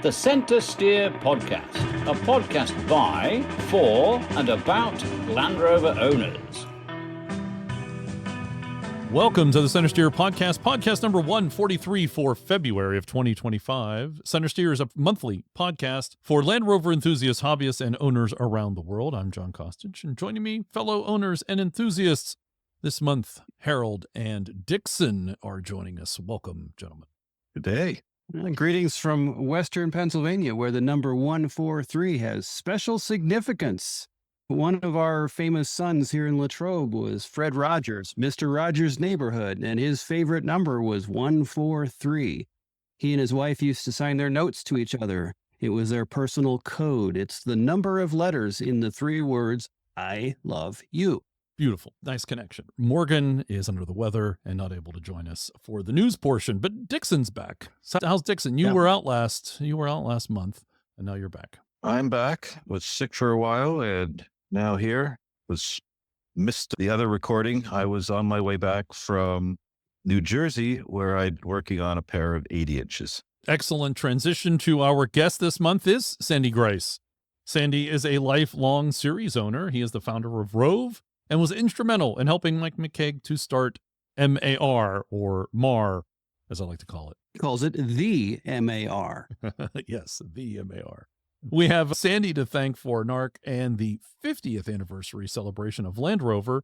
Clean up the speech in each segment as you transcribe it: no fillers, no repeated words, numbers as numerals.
the CentreSteer podcast, a podcast by, for, and about Land Rover owners. Welcome to the CentreSteer podcast, podcast number 143 for February of 2025. CentreSteer is a monthly podcast for Land Rover enthusiasts, hobbyists, and owners around the world. I'm John Costage, and joining me, fellow owners and enthusiasts this month, Harold and Dixon are joining us. Welcome, gentlemen. Good day. Greetings from Western Pennsylvania, where the number 143 has special significance. One of our famous sons here in Latrobe was Fred Rogers, Mr. Rogers' neighborhood, and his favorite number was 143. He and his wife used to sign their notes to each other. It was their personal code. It's the number of letters in the three words, I love you. Beautiful. Nice connection. Morgan is under the weather and not able to join us for the news portion, but Dixon's back. So how's Dixon? You were out last month, and now you're back. I'm back. Was sick for a while and now here. Missed the other recording. I was on my way back from New Jersey where I'm working on a pair of 80 inches. Excellent transition to our guest this month is Sandy Grice. Sandy is a lifelong series owner. He is the founder of Rove and was instrumental in helping Mike McCaig to start MAR, or MAR, as I like to call it. He calls it the MAR. Yes, the MAR. We have Sandy to thank for NARC and the 50th anniversary celebration of Land Rover.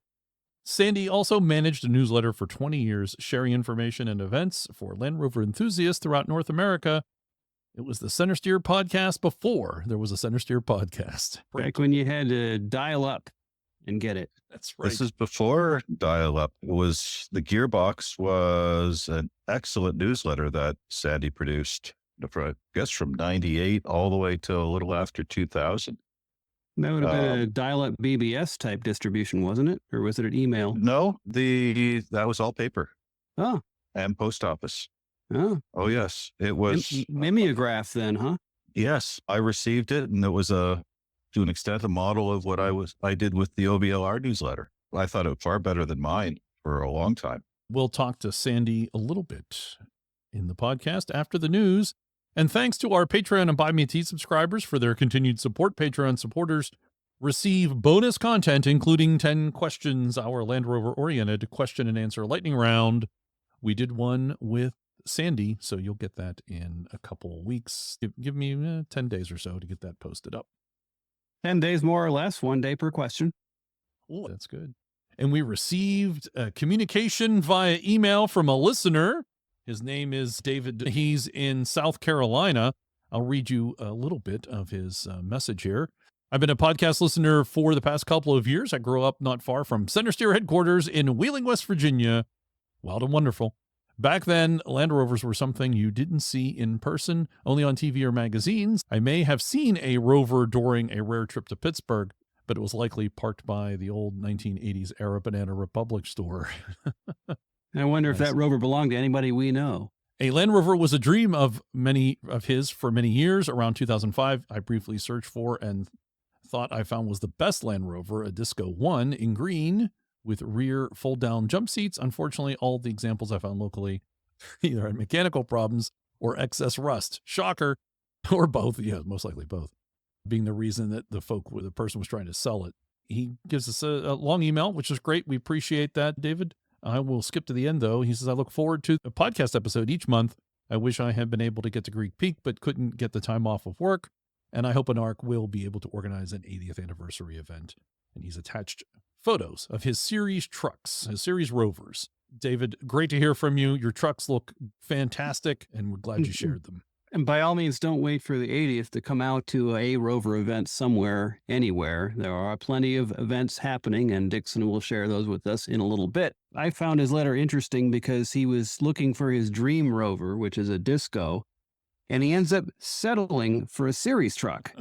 Sandy also managed a newsletter for 20 years, sharing information and events for Land Rover enthusiasts throughout North America. It was the CentreSteer podcast before there was a CentreSteer podcast. Back when you had to dial up and get it. That's right. This is before dial-up. The Gearbox was an excellent newsletter that Sandy produced, I guess from 98 all the way till a little after 2000. That would have been a dial-up BBS type distribution, wasn't it? Or was it an email? No, that was all paper. Oh. And post office. Oh, yes. It was mimeograph then, huh? Yes, I received it, and it was to an extent, a model of what I did with the OBLR newsletter. I thought it was far better than mine for a long time. We'll talk to Sandy a little bit in the podcast after the news. And thanks to our Patreon and Buy Me a Tea subscribers for their continued support. Patreon supporters receive bonus content, including 10 questions, our Land Rover-oriented question and answer lightning round. We did one with Sandy, so you'll get that in a couple weeks. Give me 10 days or so to get that posted up. 10 days more or less, 1 day per question. Oh, that's good. And we received a communication via email from a listener. His name is David. He's in South Carolina. I'll read you a little bit of his message here. I've been a podcast listener for the past couple of years. I grew up not far from CentreSteer headquarters in Wheeling, West Virginia. Wild and wonderful. Back then, Land Rovers were something you didn't see in person, only on TV or magazines. I may have seen a Rover during a rare trip to Pittsburgh, but it was likely parked by the old 1980s era Banana Republic store. I wonder if that Rover belonged to anybody we know. A Land Rover was a dream of many of his for many years. Around 2005, I briefly searched for and thought I found was the best Land Rover, a Disco 1 in green, with rear fold-down jump seats. Unfortunately, all the examples I found locally either had mechanical problems or excess rust. Shocker. Or both. Yeah, most likely both. Being the reason that the person was trying to sell it. He gives us a long email, which is great. We appreciate that, David. I will skip to the end, though. He says, I look forward to a podcast episode each month. I wish I had been able to get to Greek Peak, but couldn't get the time off of work. And I hope an ARC will be able to organize an 80th anniversary event. And he's attached photos of his series trucks, his series Rovers. David, great to hear from you. Your trucks look fantastic, and we're glad you shared them. And by all means, don't wait for the 80th to come out to a Rover event somewhere, anywhere. There are plenty of events happening, and Dixon will share those with us in a little bit. I found his letter interesting because he was looking for his dream Rover, which is a Disco, and he ends up settling for a series truck,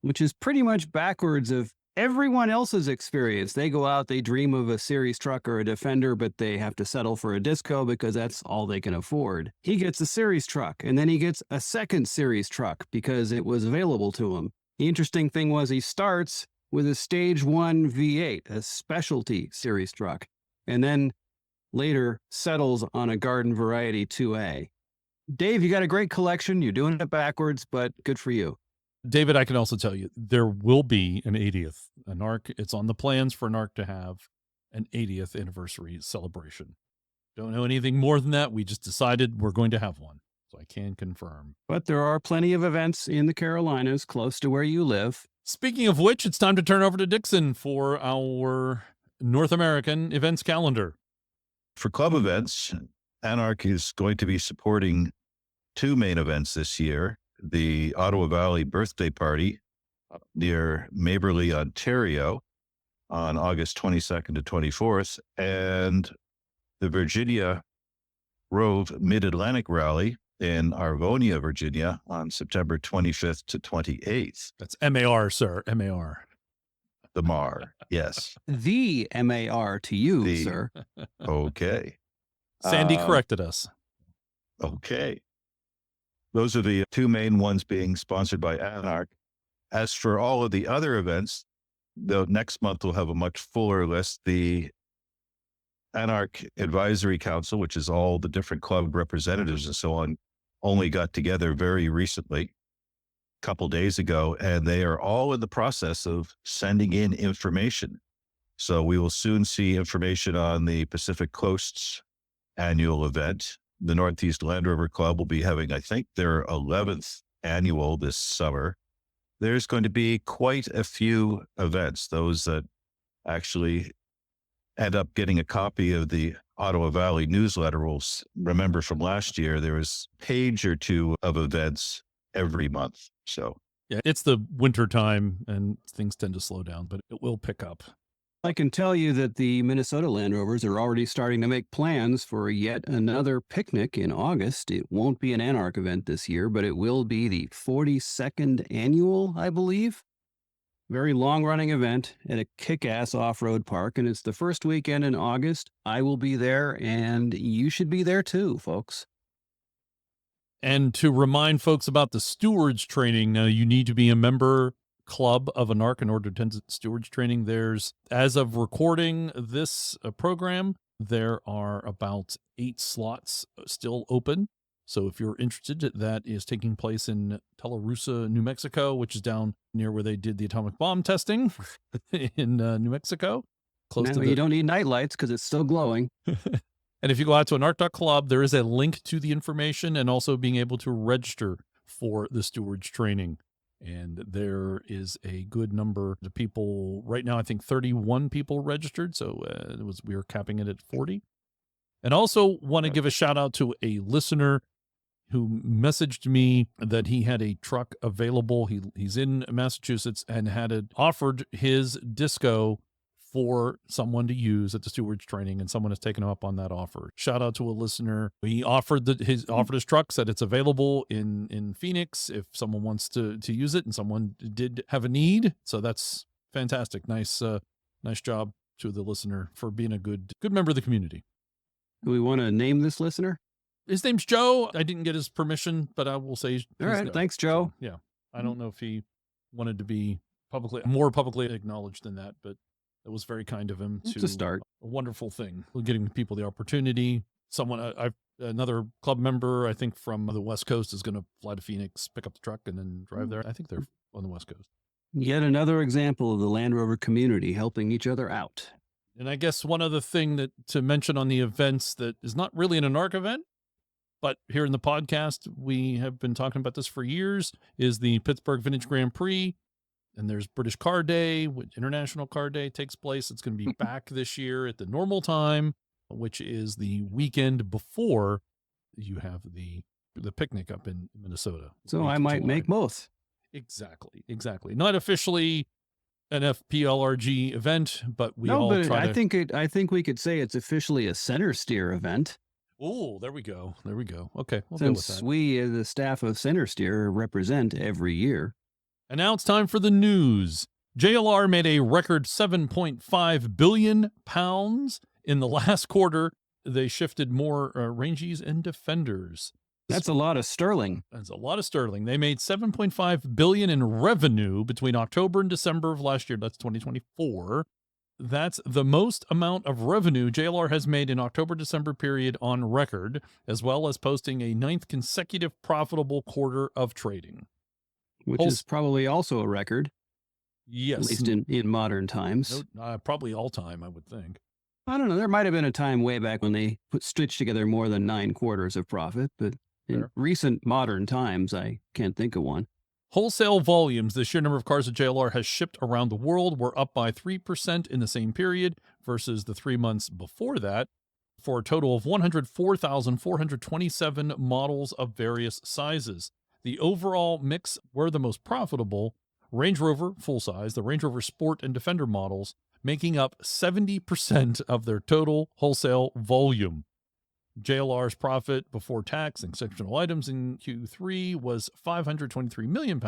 which is pretty much backwards of everyone else's experience. They go out, they dream of a series truck or a Defender, but they have to settle for a Disco because that's all they can afford. He gets a series truck, and then he gets a second series truck because it was available to him. The interesting thing was he starts with a Stage 1 V8, a specialty series truck, and then later settles on a Garden Variety 2A. Dave, you got a great collection. You're doing it backwards, but good for you. David, I can also tell you there will be an 80th. An ARC, it's on the plans for an ARC to have an 80th anniversary celebration. Don't know anything more than that. We just decided we're going to have one. So I can confirm. But there are plenty of events in the Carolinas close to where you live. Speaking of which, it's time to turn over to Dixon for our North American events calendar. For club events, Anarch is going to be supporting two main events this year. The Ottawa Valley Birthday Party near Maberly, Ontario on August 22nd to 24th, and the Virginia Rove Mid-Atlantic Rally in Arvonia, Virginia on September 25th to 28th. That's MAR, sir, MAR. The MAR, yes. The MAR to you, sir. Okay. Sandy corrected us. Okay. Those are the two main ones being sponsored by Anarch. As for all of the other events, the next month we'll have a much fuller list. The Anarch Advisory Council, which is all the different club representatives and so on, only got together very recently, a couple days ago, and they are all in the process of sending in information. So we will soon see information on the Pacific Coast's annual event. The Northeast Land Rover Club will be having, I think, their 11th annual this summer. There's going to be quite a few events. Those that actually end up getting a copy of the Ottawa Valley newsletter will remember from last year, there was a page or two of events every month. So yeah, it's the winter time and things tend to slow down, but it will pick up. I can tell you that the Minnesota Land Rovers are already starting to make plans for yet another picnic in August. It won't be an Anarch event this year, but it will be the 42nd annual, I believe. Very long-running event at a kick-ass off-road park, and it's the first weekend in August. I will be there, and you should be there too, folks. And to remind folks about the stewards training, now you need to be a member club of an ARC in order to attend stewards training. There's, as of recording this program, there are about 8 slots still open. So if you're interested, that is taking place in Tularosa, New Mexico, which is down near where they did the atomic bomb testing in New Mexico. Close to you don't need night lights because it's still glowing. And if you go out to an ARC.club, there is a link to the information and also being able to register for the stewards training. And there is a good number of people right now. I think 31 people registered. So we were capping it at 40. And also want to give a shout out to a listener who messaged me that he had a truck available. He's in Massachusetts and had offered his disco for someone to use at the stewards training, and someone has taken him up on that offer. Shout out to a listener. He offered his truck, said it's available in Phoenix if someone wants to use it, and someone did have a need. So that's fantastic. Nice job to the listener for being a good member of the community. Do we want to name this listener? His name's Joe. I didn't get his permission, but I will say. All right. Thanks, Joe. So, yeah. I don't know if he wanted to be more publicly acknowledged than that, but it was very kind of him to start. A wonderful thing, getting people the opportunity. Someone, another club member, I think from the West Coast, is going to fly to Phoenix, pick up the truck, and then drive there. I think they're on the West Coast. Yet another example of the Land Rover community helping each other out. And I guess one other thing to mention on the events that is not really an ARC event, but here in the podcast, we have been talking about this for years, is the Pittsburgh Vintage Grand Prix. And there's British Car Day, which International Car Day takes place. It's going to be back this year at the normal time, which is the weekend before you have the picnic up in Minnesota. So I might make both. Exactly. Not officially an FPLRG event, but I think we could say it's officially a CentreSteer event. Oh, there we go. Okay, we'll go with that. We, the staff of CentreSteer, represent every year. And now it's time for the news. JLR made a record £7.5 billion in the last quarter. They shifted more Rangies and Defenders. That's a lot of sterling. They made $7.5 billion in revenue between October and December of last year. That's 2024. That's the most amount of revenue JLR has made in October-December period on record, as well as posting a 9th consecutive profitable quarter of trading. Which is probably also a record, Yes. at least in modern times. Probably all time, I would think. I don't know. There might have been a time way back when they stitched together more than 9 quarters of profit, but in recent modern times, I can't think of one. Wholesale volumes, the sheer number of cars that JLR has shipped around the world, were up by 3% in the same period versus the 3 months before that, for a total of 104,427 models of various sizes. The overall mix were the most profitable: Range Rover full-size, the Range Rover Sport and Defender models, making up 70% of their total wholesale volume. JLR's profit before tax and exceptional items in Q3 was £523 million.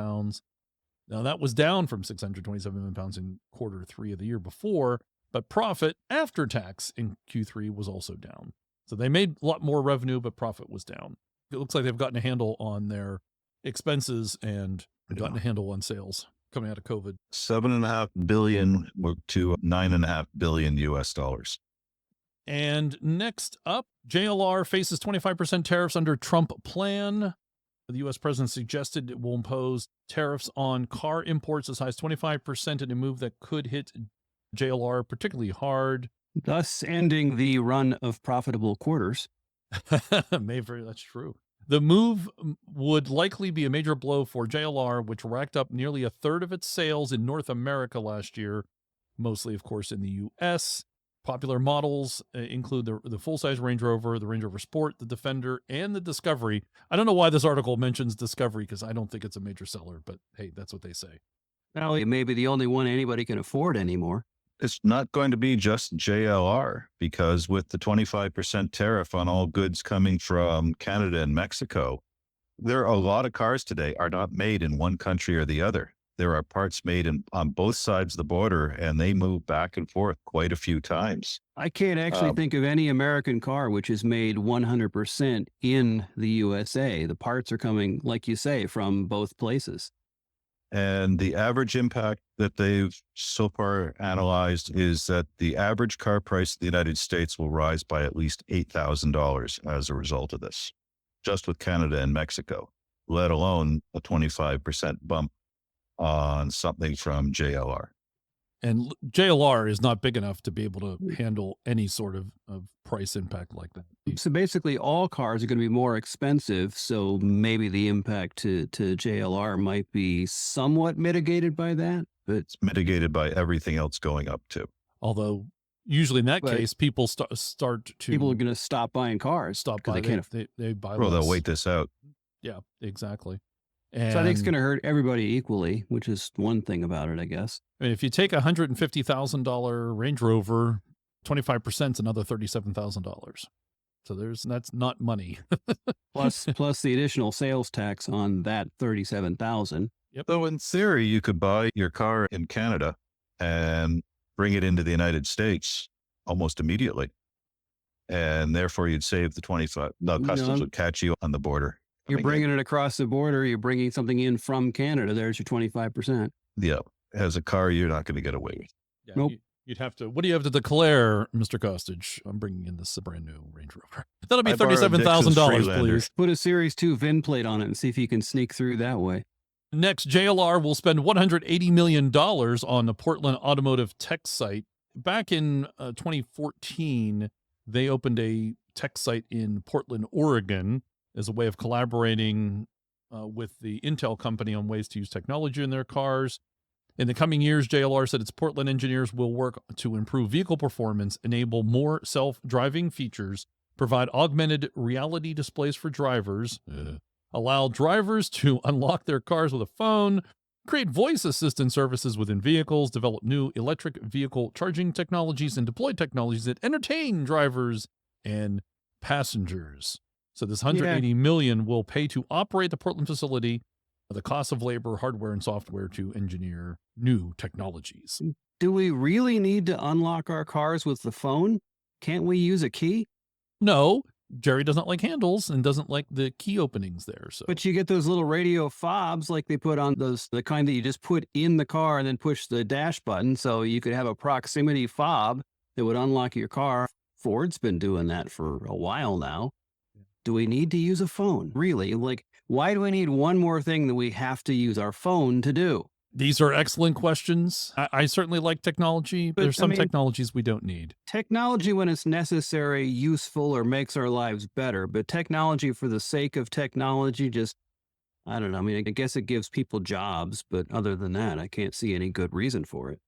Now, that was down from £627 million in Q3 of the year before, but profit after tax in Q3 was also down. So they made a lot more revenue, but profit was down. It looks like they've gotten a handle on their expenses and gotten a handle on sales coming out of COVID. $7.5 billion to $9.5 billion US dollars. And next up, JLR faces 25% tariffs under Trump plan. The U.S. president suggested it will impose tariffs on car imports as high as 25% in a move that could hit JLR particularly hard. Thus ending the run of profitable quarters. That's true. The move would likely be a major blow for JLR, which racked up nearly a third of its sales in North America last year, mostly, of course, in the U.S. Popular models include the full-size Range Rover, the Range Rover Sport, the Defender, and the Discovery. I don't know why this article mentions Discovery, because I don't think it's a major seller, but hey, that's what they say. Well, it may be the only one anybody can afford anymore. It's not going to be just JLR, because with the 25% tariff on all goods coming from Canada and Mexico, there are a lot of cars today are not made in one country or the other. There are parts made on both sides of the border, and they move back and forth quite a few times. I can't actually think of any American car which is made 100% in the USA. The parts are coming, like you say, from both places. And the average impact that they've so far analyzed is that the average car price in the United States will rise by at least $8,000 as a result of this, just with Canada and Mexico, let alone a 25% bump on something from JLR. And JLR is not big enough to be able to handle any sort of price impact like that. So basically all cars are going to be more expensive, so maybe the impact to JLR might be somewhat mitigated by that. But it's mitigated by everything else going up too. Although usually in that case, people people are going to stop buying cars. They can't. They buy well, less. they'll wait this out. Yeah, exactly. And so I think it's going to hurt everybody equally, which is one thing about it, I guess. I mean, if you take a $150,000 Range Rover, 25% is another $37,000. So that's not money. plus the additional sales tax on that $37,000. Yep. So in theory, you could buy your car in Canada and bring it into the United States almost immediately, and therefore you'd save the 25. No, customs would catch you on the border. You're bringing it across the border. You're bringing something in from Canada. There's your 25%. Yeah. As a car, you're not going to get away with. Yeah, nope. You'd have to. What do you have to declare, Mr. Costage? I'm bringing in this brand new Range Rover. That'll be $37,000, please. Put a Series 2 VIN plate on it and see if you can sneak through that way. Next, JLR will spend $180 million on the Portland automotive tech site. Back in 2014, they opened a tech site in Portland, Oregon, as a way of collaborating with the Intel company on ways to use technology in their cars. In the coming years, JLR said its Portland engineers will work to improve vehicle performance, enable more self-driving features, provide augmented reality displays for drivers, allow drivers to unlock their cars with a phone, create voice assistant services within vehicles, develop new electric vehicle charging technologies, and deploy technologies that entertain drivers and passengers. So this $180 million will pay to operate the Portland facility, the cost of labor, hardware, and software to engineer new technologies. Do we really need to unlock our cars with the phone? Can't we use a key? No, Jerry doesn't like handles and doesn't like the key openings there. So, But you get those little radio fobs like they put on the kind that you just put in the car and then push the dash button. So you could have a proximity fob that would unlock your car. Ford's been doing that for a while now. Do we need to use a phone? Really? Like, why do we need one more thing that we have to use our phone to do? these are excellent questions. I certainly like technology, but there's some technologies we don't need. Technology, when it's necessary, useful, or makes our lives better, but technology for the sake of technology, just, I don't know. I mean, I guess it gives people jobs, but other than that, I can't see any good reason for it.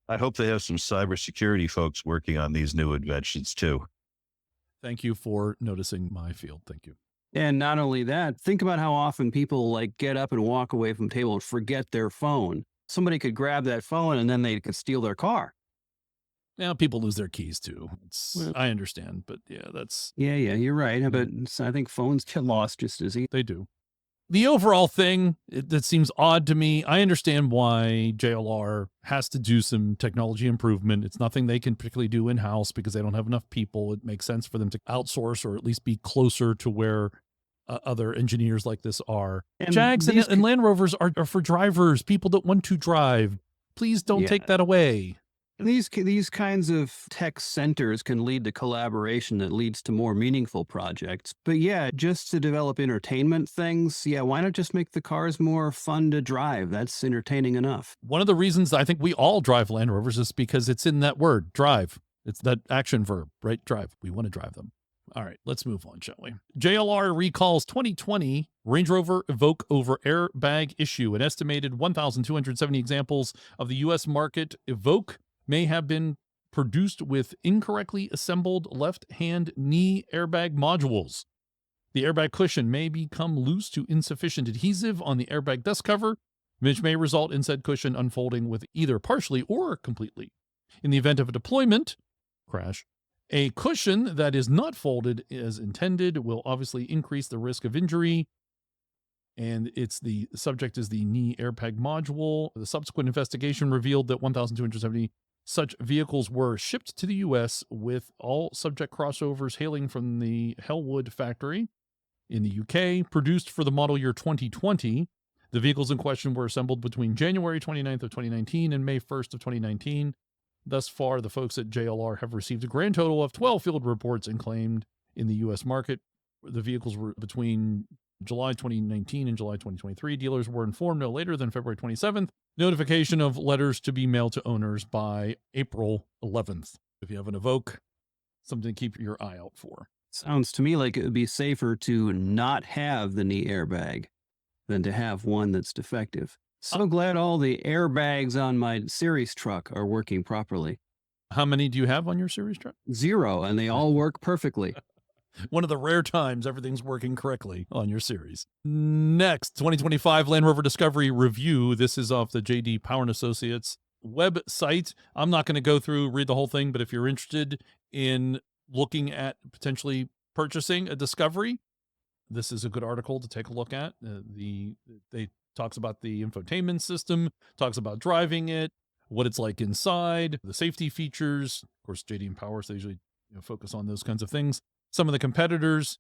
I hope they have some cybersecurity folks working on these new inventions too. Thank you for noticing my field. Thank you. And not only that, think about how often people like get up and walk away from the table and forget their phone. Somebody could grab that phone and then they could steal their car. Now, people lose their keys too. I understand, but yeah, that's... Yeah, you're right. But I think phones get lost just as easy. They do. The overall thing, that seems odd to me. I understand why JLR has to do some technology improvement. It's nothing they can particularly do in-house because they don't have enough people. It makes sense for them to outsource or at least be closer to where other engineers like this are. And Jags and Land Rovers are for drivers, people that want to drive. Please don't take that away. These kinds of tech centers can lead to collaboration that leads to more meaningful projects. But yeah, just to develop entertainment things, why not just make the cars more fun to drive? That's entertaining enough. One of the reasons I think we all drive Land Rovers is because it's in that word, drive. It's that action verb, right? Drive. We want to drive them. All right, let's move on, shall we? JLR recalls 2020 Range Rover Evoque over airbag issue. An estimated 1,270 examples of the U.S. market Evoque may have been produced with incorrectly assembled left-hand knee airbag modules. The airbag cushion may become loose to insufficient adhesive on the airbag dust cover, which may result in said cushion unfolding with either partially or completely. In the event of a deployment crash, a cushion that is not folded as intended will obviously increase the risk of injury. And the subject is the knee airbag module. The subsequent investigation revealed that 1,270 such vehicles were shipped to the U.S. with all subject crossovers hailing from the Hellwood factory in the U.K., produced for the model year 2020. The vehicles in question were assembled between January 29th of 2019 and May 1st of 2019. Thus far, the folks at JLR have received a grand total of 12 field reports and claimed in the U.S. market. The vehicles were between July 2019 and July 2023. Dealers were informed no later than February 27th. Notification of letters to be mailed to owners by April 11th. If you have an Evoque, something to keep your eye out for. Sounds to me like it would be safer to not have the knee airbag than to have one that's defective. So glad all the airbags on my series truck are working properly. How many do you have on your series truck? 0, and they all work perfectly. One of the rare times everything's working correctly on your series. Next, 2025 Land Rover Discovery Review. This is off the J.D. Power & Associates website. I'm not going to go through, read the whole thing, but if you're interested in looking at potentially purchasing a Discovery, this is a good article to take a look at. They talks about the infotainment system, talks about driving it, what it's like inside, the safety features. Of course, J.D. and Power, so they usually focus on those kinds of things. Some of the competitors,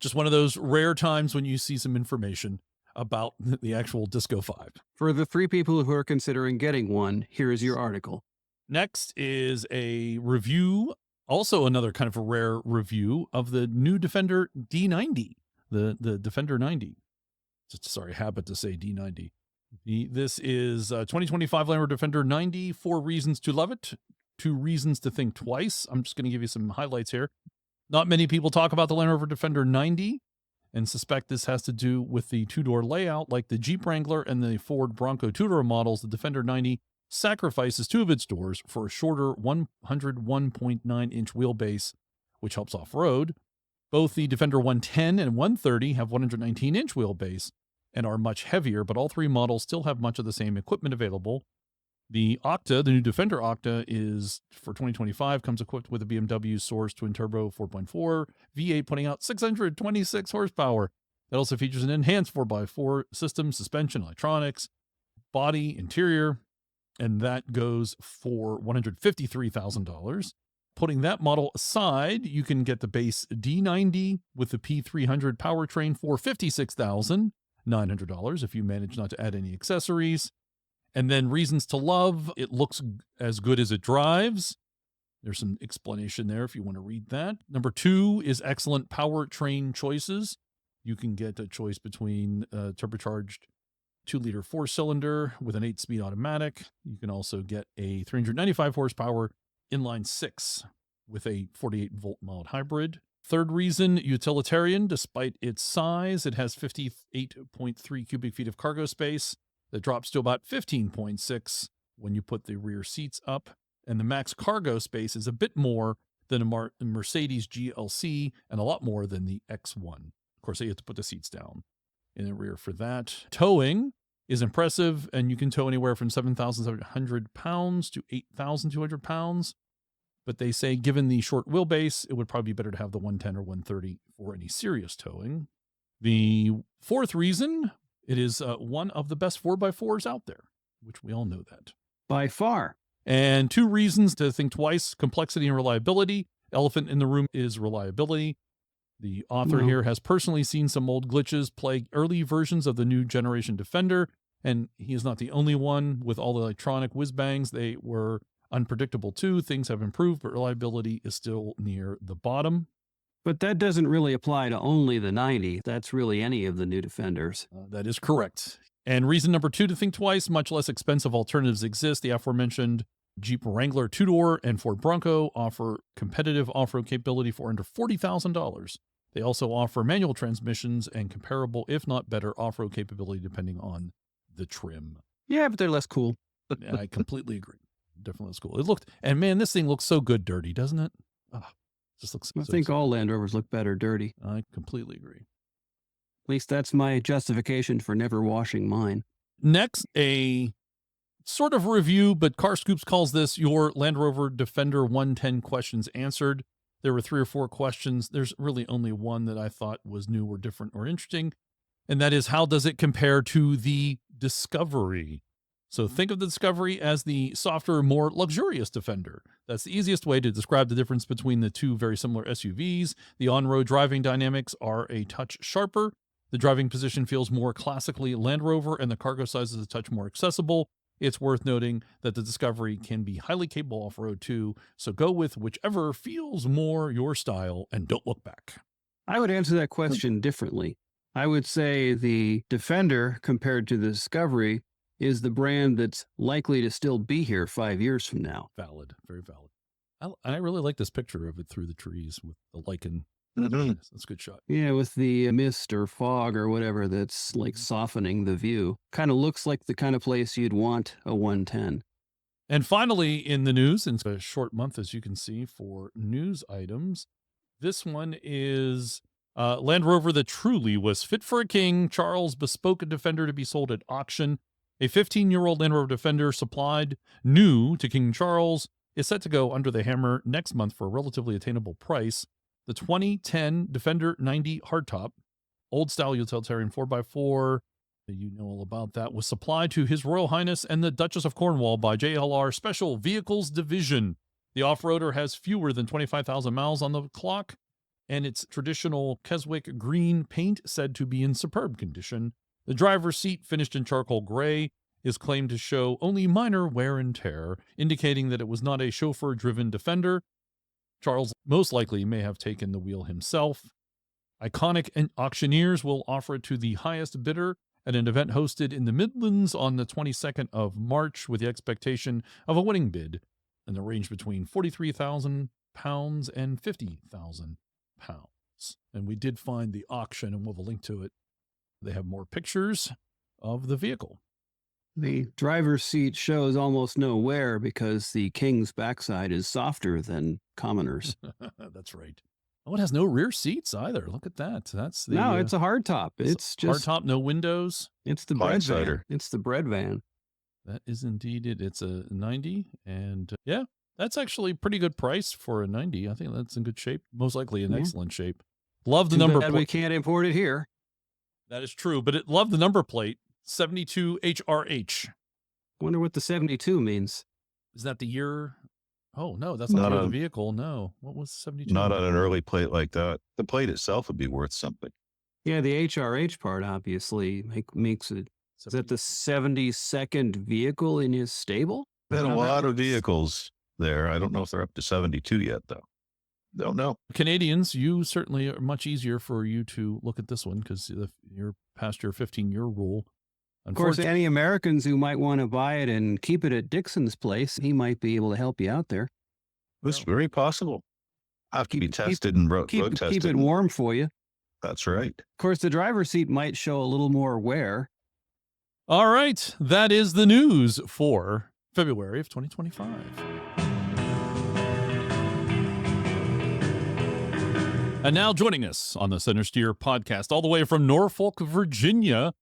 just one of those rare times when you see some information about the actual Disco 5. For the 3 people who are considering getting one, here is your article. Next is a review, also another kind of a rare review of the new Defender D90, the Defender 90. Just habit to say D90. This is 2025 Land Rover Defender 90, 4 reasons to love it, 2 reasons to think twice. I'm just going to give you some highlights here. Not many people talk about the Land Rover Defender 90 and suspect this has to do with the 2-door layout. Like the Jeep Wrangler and the Ford Bronco 2-door models, the Defender 90 sacrifices 2 of its doors for a shorter 101.9-inch wheelbase, which helps off-road. Both the Defender 110 and 130 have 119-inch wheelbase and are much heavier, but all 3 models still have much of the same equipment available. The Octa, the new Defender Octa, is for 2025, comes equipped with a BMW Source Twin Turbo 4.4 V8, putting out 626 horsepower. It also features an enhanced 4x4 system, suspension, electronics, body, interior, and that goes for $153,000. Putting that model aside, you can get the base D90 with the P300 powertrain for $56,900 if you manage not to add any accessories. And then reasons to love, it looks as good as it drives. There's some explanation there if you want to read that. Number 2 is excellent powertrain choices. You can get a choice between turbocharged 2-liter 4-cylinder with an 8-speed automatic. You can also get a 395 horsepower inline 6 with a 48-volt mild hybrid. Third reason, utilitarian. Despite its size, it has 58.3 cubic feet of cargo space that drops to about 15.6 when you put the rear seats up. And the max cargo space is a bit more than a Mercedes GLC and a lot more than the X1. Of course, you have to put the seats down in the rear for that. Towing is impressive, and you can tow anywhere from 7,700 pounds to 8,200 pounds. But they say, given the short wheelbase, it would probably be better to have the 110 or 130 for any serious towing. The fourth reason, it is one of the best 4x4s out there, which we all know that. By far. And 2 reasons to think twice, complexity and reliability. Elephant in the room is reliability. The author here has personally seen some old glitches plague early versions of the new generation Defender, and he is not the only one. With all the electronic whiz-bangs, they were unpredictable too. Things have improved, but reliability is still near the bottom. But that doesn't really apply to only the 90. That's really any of the new Defenders. That is correct. And reason number 2 to think twice, much less expensive alternatives exist. The aforementioned Jeep Wrangler 2-door and Ford Bronco offer competitive off-road capability for under $40,000. They also offer manual transmissions and comparable, if not better, off-road capability depending on the trim. Yeah, but they're less cool. And I completely agree. Definitely less cool. It looked, and man, this thing looks so good dirty, doesn't it? Oh, just looks. I think all Land Rovers look better dirty. I completely agree. At least that's my justification for never washing mine. Next, a sort of review, but Car Scoops calls this your Land Rover Defender 110 questions answered. There were 3 or 4 questions. There's really only one that I thought was new or different or interesting, and that is, how does it compare to the Discovery? So think of the Discovery as the softer, more luxurious Defender. That's the easiest way to describe the difference between the two very similar SUVs. The on-road driving dynamics are a touch sharper. The driving position feels more classically Land Rover, and the cargo size is a touch more accessible. It's worth noting that the Discovery can be highly capable off-road too, so go with whichever feels more your style and don't look back. I would answer that question differently. I would say the Defender compared to the Discovery is the brand that's likely to still be here 5 years from now. Valid, very valid. I really like this picture of it through the trees with the lichen. Mhm. That's a good shot. Yeah, with the mist or fog or whatever that's like softening the view. Kind of looks like the kind of place you'd want a 110. And finally, in the news, and it's a short month, as you can see, for news items, this one is Land Rover that truly was fit for a king. Charles bespoke a Defender to be sold at auction. A 15-year-old Land Rover Defender supplied new to King Charles is set to go under the hammer next month for a relatively attainable price. The 2010 Defender 90 hardtop, old-style utilitarian 4x4, you know all about that, was supplied to His Royal Highness and the Duchess of Cornwall by JLR Special Vehicles Division. The off-roader has fewer than 25,000 miles on the clock, and its traditional Keswick green paint said to be in superb condition. The driver's seat, finished in charcoal gray, is claimed to show only minor wear and tear, indicating that it was not a chauffeur-driven Defender. Charles most likely may have taken the wheel himself. Iconic auctioneers will offer it to the highest bidder at an event hosted in the Midlands on the 22nd of March, with the expectation of a winning bid in the range between £43,000 and £50,000. And we did find the auction, and we'll have a link to it. They have more pictures of the vehicle. The driver's seat shows almost no wear because the King's backside is softer than commoners. That's right. Oh, it has no rear seats either. Look at that. That's the No, it's a hardtop. It's just hardtop, no windows. It's the bread van. Blindsider. It's the bread van. That is indeed it. It's a 90, and yeah, that's actually a pretty good price for a 90. I think that's in good shape. Most likely in excellent shape. Love the number plate. We can't import it here. That is true, but love the number plate. 72HRH. Wonder what the 72 means. Is that the year? Oh, no, that's not Not the other on, vehicle. No. What was 72? not on an early plate like that. The plate itself would be worth something. Yeah, the HRH part obviously makes it. Is that the 72nd vehicle in his stable? Been a Now that lot of was- vehicles there. I don't know if they're up to 72 yet, though. Don't know. Canadians, you certainly are much easier for you to look at this one because you're past your 15-year rule. Of course, any Americans who might want to buy it and keep it at Dixon's place, he might be able to help you out there. It's very possible. Have to be tested and road Keep tested. it warm for you. That's right. Of course, the driver's seat might show a little more wear. All right, that is the news for February of 2025. And now joining us on the CentreSteer podcast, all the way from Norfolk, Virginia,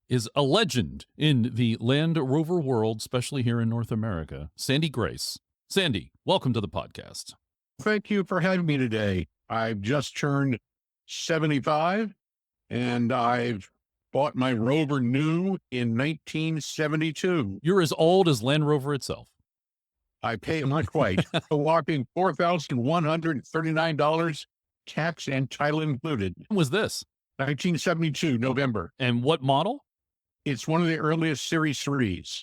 is a legend in the Land Rover world, especially here in North America, Sandy Grice. Sandy, welcome to the podcast. Thank you for having me today. I've just turned 75, and I've bought my Rover new in 1972. You're as old as Land Rover itself. I pay not quite a whopping $4,139, tax and title included. When was this? 1972, November. And what model? It's one of the earliest Series 3s.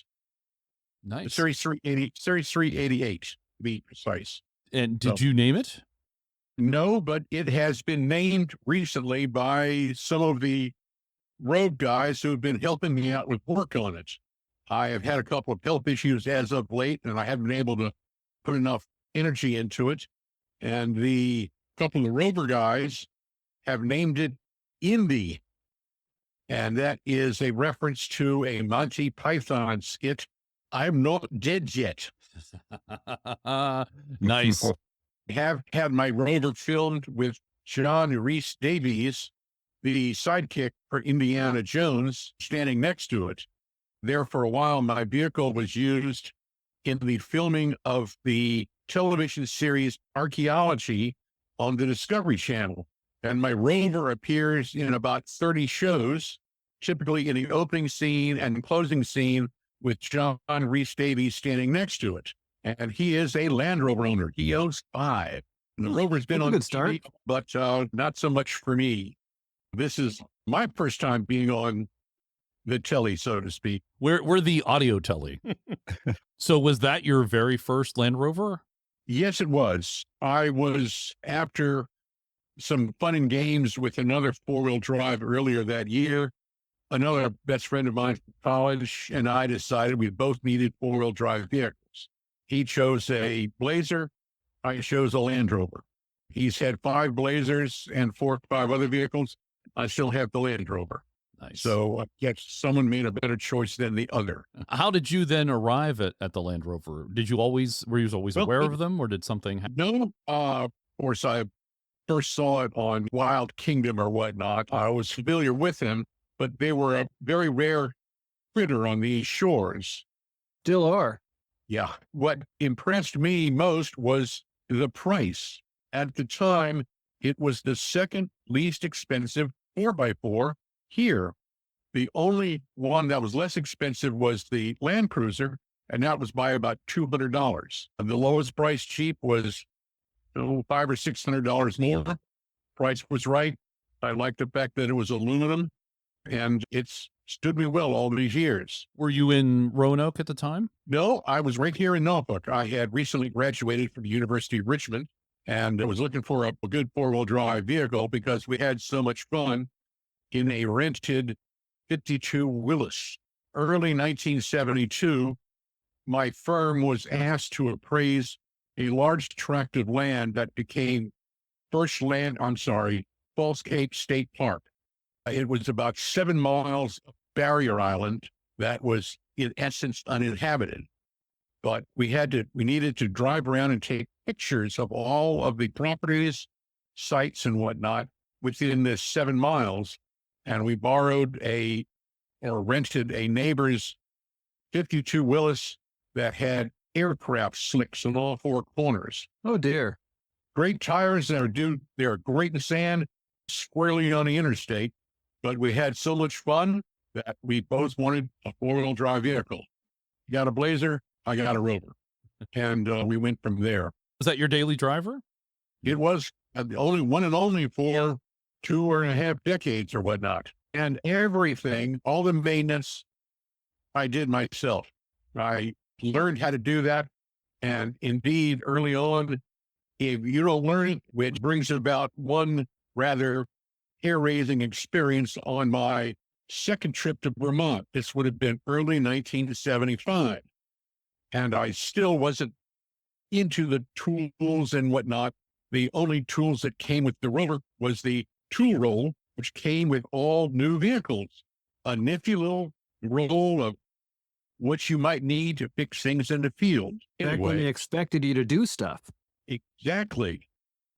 Nice. Series 388, to be precise. And did you name it? No, but it has been named recently by some of the road guys who have been helping me out with work on it. I have had a couple of health issues as of late, and I haven't been able to put enough energy into it. And the couple of the Rover guys have named it Indy. And that is a reference to a Monty Python skit, I'm Not Dead Yet. Nice. I have had my Rover filmed with John Rhys Davies, the sidekick for Indiana Jones, standing next to it. There for a while, my vehicle was used in the filming of the television series Archaeology on the Discovery Channel. And my Rover appears in about 30 shows, typically in the opening scene and closing scene with John Rhys Davies standing next to it. And he is a Land Rover owner. He owns 5. And the Rover's been That's a on good TV, start. but not so much for me. This is my first time being on the telly, so to speak. We're the audio telly. So was that your very first Land Rover? Yes, it was. I was, after some fun and games with another four-wheel drive earlier that year, another best friend of mine from college and I decided we both needed four-wheel drive vehicles. He chose a Blazer. I chose a Land Rover. He's had 5 Blazers and 4 or 5 other vehicles. I still have the Land Rover. Nice. So yes, someone made a better choice than the other. How did you then arrive at the Land Rover? Were you always Well, aware of them, or did something happen? No, of course, I first saw it on Wild Kingdom or whatnot. I was familiar with them, but they were a very rare critter on these shores. Still are. Yeah. What impressed me most was the price. At the time, it was the second least expensive 4x4 here. The only one that was less expensive was the Land Cruiser, and that was by about $200. And the lowest price cheap was $500 or $600 more. Price was right. I liked the fact that it was aluminum, and it's stood me well all these years. Were you in Roanoke at the time? No, I was right here in Norfolk. I had recently graduated from the University of Richmond, and I was looking for a good four-wheel drive vehicle because we had so much fun in a rented 52 Willys. Early 1972, my firm was asked to appraise a large tract of land that became False Cape State Park. It was about 7 miles of barrier island that was in essence uninhabited. But we needed to drive around and take pictures of all of the properties, sites and whatnot within this 7 miles. And we rented a neighbor's 52 Willys that had aircraft slicks on all 4 corners. Oh dear. Great tires they're great in sand, squarely on the interstate, but we had so much fun that we both wanted a 4-wheel drive vehicle. You got a Blazer, I got a Rover. and we went from there. Was that your daily driver? It was the only one and only for 2.5 decades or whatnot. And everything, all the maintenance, I did myself. I learned how to do that. And indeed, early on, if you don't learn it, which brings about one rather hair-raising experience on my second trip to Vermont. This would have been early 1975. And I still wasn't into the tools and whatnot. The only tools that came with the Rover was the tool roll, which came with all new vehicles. A nifty little roll of what you might need to fix things in the field. Back when they expected you to do stuff. Exactly.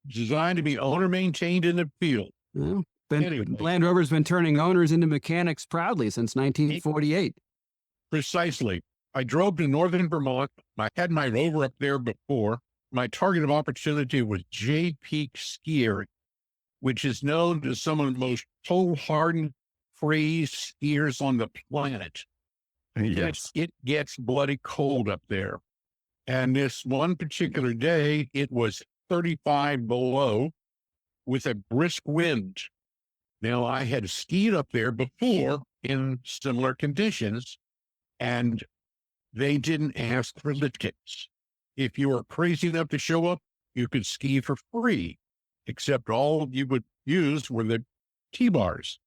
Designed to be owner-maintained in the field. Well, Anyway. Land Rover's been turning owners into mechanics proudly since 1948. Precisely. I drove to northern Vermont. I had my Rover up there before. My target of opportunity was J Peak Skier, which is known as some of the most cold-hardened freeze skiers on the planet. Yes. It gets bloody cold up there. And this one particular day, it was 35 below with a brisk wind. Now, I had skied up there before in similar conditions, and they didn't ask for lift kits. If you were crazy enough to show up, you could ski for free, except all you would use were the T-bars.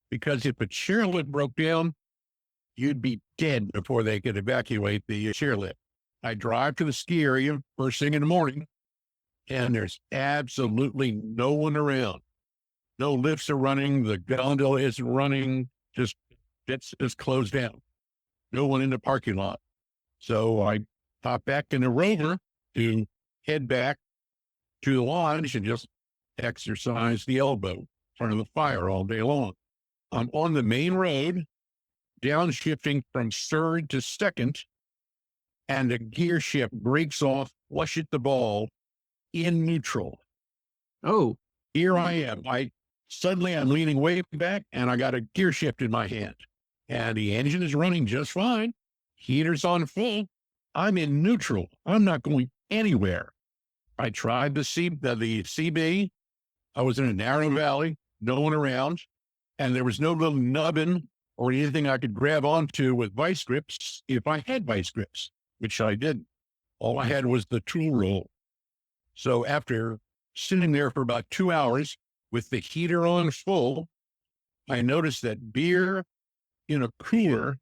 Because if a chairlift broke down, you'd be dead before they could evacuate the chairlift. I drive to the ski area first thing in the morning, and there's absolutely no one around. No lifts are running. The gondola isn't running. It's closed down. No one in the parking lot. So I hop back in the Rover to head back to the lodge and just exercise the elbow in front of the fire all day long. I'm on the main road, downshifting from third to second, and the gear shift breaks off flush at the ball in neutral. Oh, Here I am. Suddenly I'm leaning way back and I got a gear shift in my hand, and the engine is running just fine. Heater's on full. I'm in neutral. I'm not going anywhere. I tried the CB. I was in a narrow valley, no one around, and there was no little nubbin or anything I could grab onto with vice grips if I had vice grips, which I didn't. All I had was the tool roll. So after sitting there for about 2 hours with the heater on full, I noticed that beer in a cooler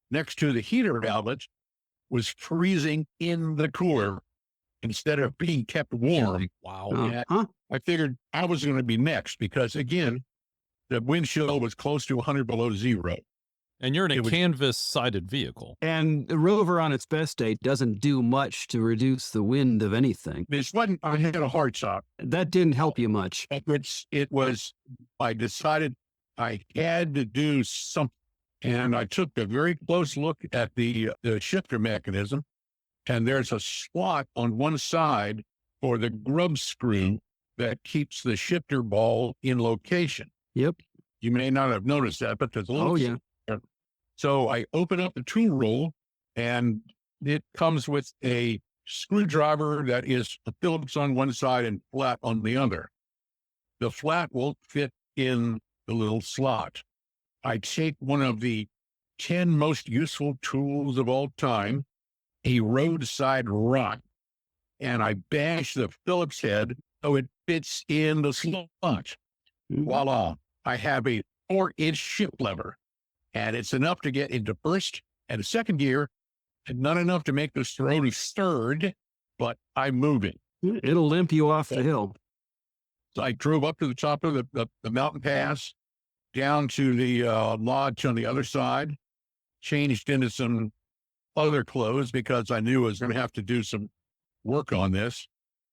next to the heater outlet was freezing in the cooler instead of being kept warm. Wow. And I figured I was going to be next because, again, the wind chill was close to 100 below zero. And you're in a It was- canvas-sided vehicle. and the Rover on its best day doesn't do much to reduce the wind of anything. This wasn't, I had a hard top. That didn't help you much. I decided I had to do something. And I took a very close look at the shifter mechanism, and there's a slot on one side for the grub screw that keeps the shifter ball in location. Yep. You may not have noticed that, but there's a little. Oh, yeah. So I open up the tool roll, and it comes with a screwdriver that is a Phillips on one side and flat on the other. The flat won't fit in the little slot. I take one of the 10 most useful tools of all time, a roadside rock, and I bash the Phillips head so it fits in the slot. Voila. I have a 4-inch shift lever, and it's enough to get into first and second gear, and not enough to make this throw to third, but I'm moving. It'll limp you off the hill. So I drove up to the top of the mountain pass, down to the lodge on the other side, changed into some other clothes because I knew I was going to have to do some work on this,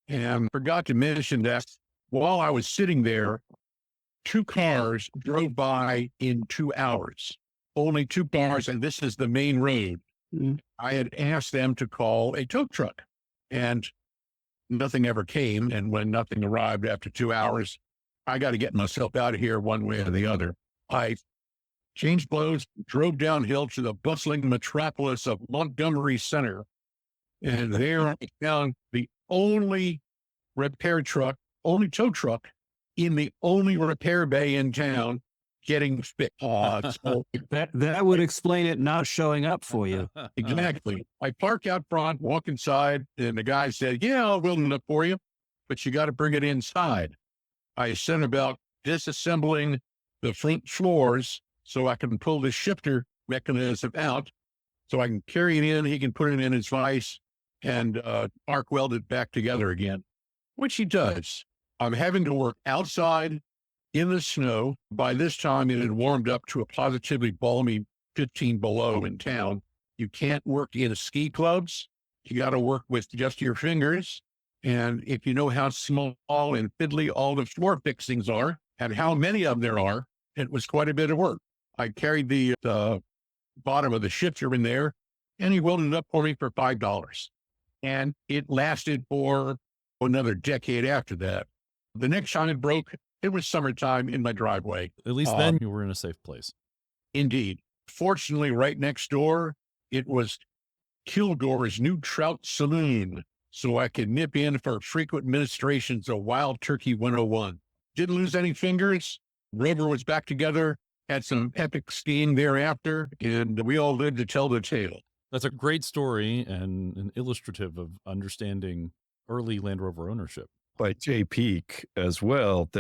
and forgot to mention that while I was sitting there, 2 cars drove by in 2 hours. Only 2 cars, and this is the main road. I had asked them to call a tow truck, and nothing ever came. And when nothing arrived after 2 hours, I got to get myself out of here one way or the other. I changed clothes, drove downhill to the bustling metropolis of Montgomery Center, And there I found the only repair truck, only tow truck in the only repair bay in town getting fixed. So That would explain it not showing up for you. exactly. I park out front, walk inside, and the guy said, yeah, I'll weld it up for you, but you got to bring it inside. I set about disassembling the front floors so I can pull the shifter mechanism out so I can carry it in. He can put it in his vise and arc weld it back together again, which he does. I'm having to work outside in the snow. By this time, it had warmed up to a positively balmy 15 below in town. You can't work in ski clubs. You got to work with just your fingers. And if you know how small and fiddly all the floor fixings are and how many of them there are, it was quite a bit of work. I carried the bottom of the shifter in there, and he welded it up for me for $5. And it lasted for another decade after that. The next time it broke, it was summertime in my driveway. At least then you were in a safe place. Indeed. Fortunately, right next door, it was Kilgore's new trout saloon, so I could nip in for frequent ministrations of Wild Turkey 101. Didn't lose any fingers. Rover was back together, had some epic skiing thereafter, and we all lived to tell the tale. That's a great story and an illustrative of understanding early Land Rover ownership. By Jay Peak as well,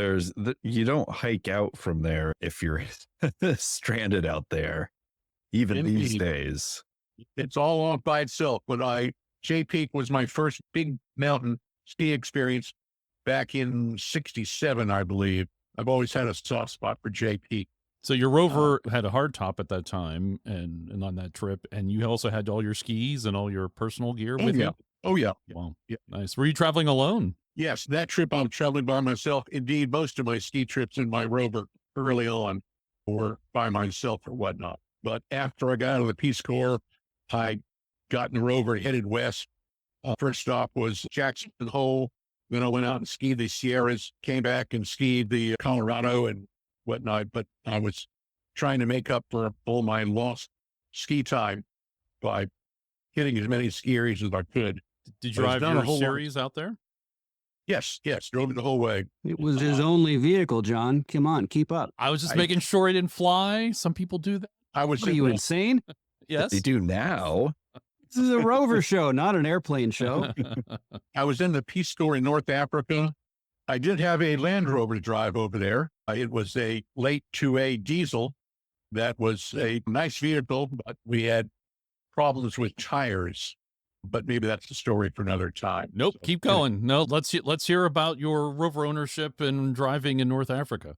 you don't hike out from there if you're stranded out there, even Indeed. these days. It's all off by itself. But Jay Peak was my first big mountain ski experience back in '67, I believe. I've always had a soft spot for Jay Peak. So your Rover had a hard top at that time and on that trip, and you also had all your skis and all your personal gear with you? Oh, yeah. Wow. Yeah. Nice. Were you traveling alone? Yes, that trip I'm traveling by myself. Indeed, most of my ski trips in my Rover early on were by myself or whatnot. But after I got out of the Peace Corps, I got in the Rover, headed west. First stop was Jackson Hole. Then I went out and skied the Sierras, came back and skied the Colorado and whatnot. But I was trying to make up for all my lost ski time by hitting as many ski areas as I could. Did you drive your series out there? Yes, drove it the whole way. It was his only vehicle, John. Come on, keep up. I was just making sure it didn't fly. Some people do that. Are you insane? Yes. They do now. This is a Rover show, not an airplane show. I was in the Peace Corps in North Africa. I did have a Land Rover to drive over there. It was a late 2A diesel. That was a nice vehicle, but we had problems with tires. But maybe that's the story for another time. Nope. So, Keep going. No, let's hear about your Rover ownership and driving in North Africa.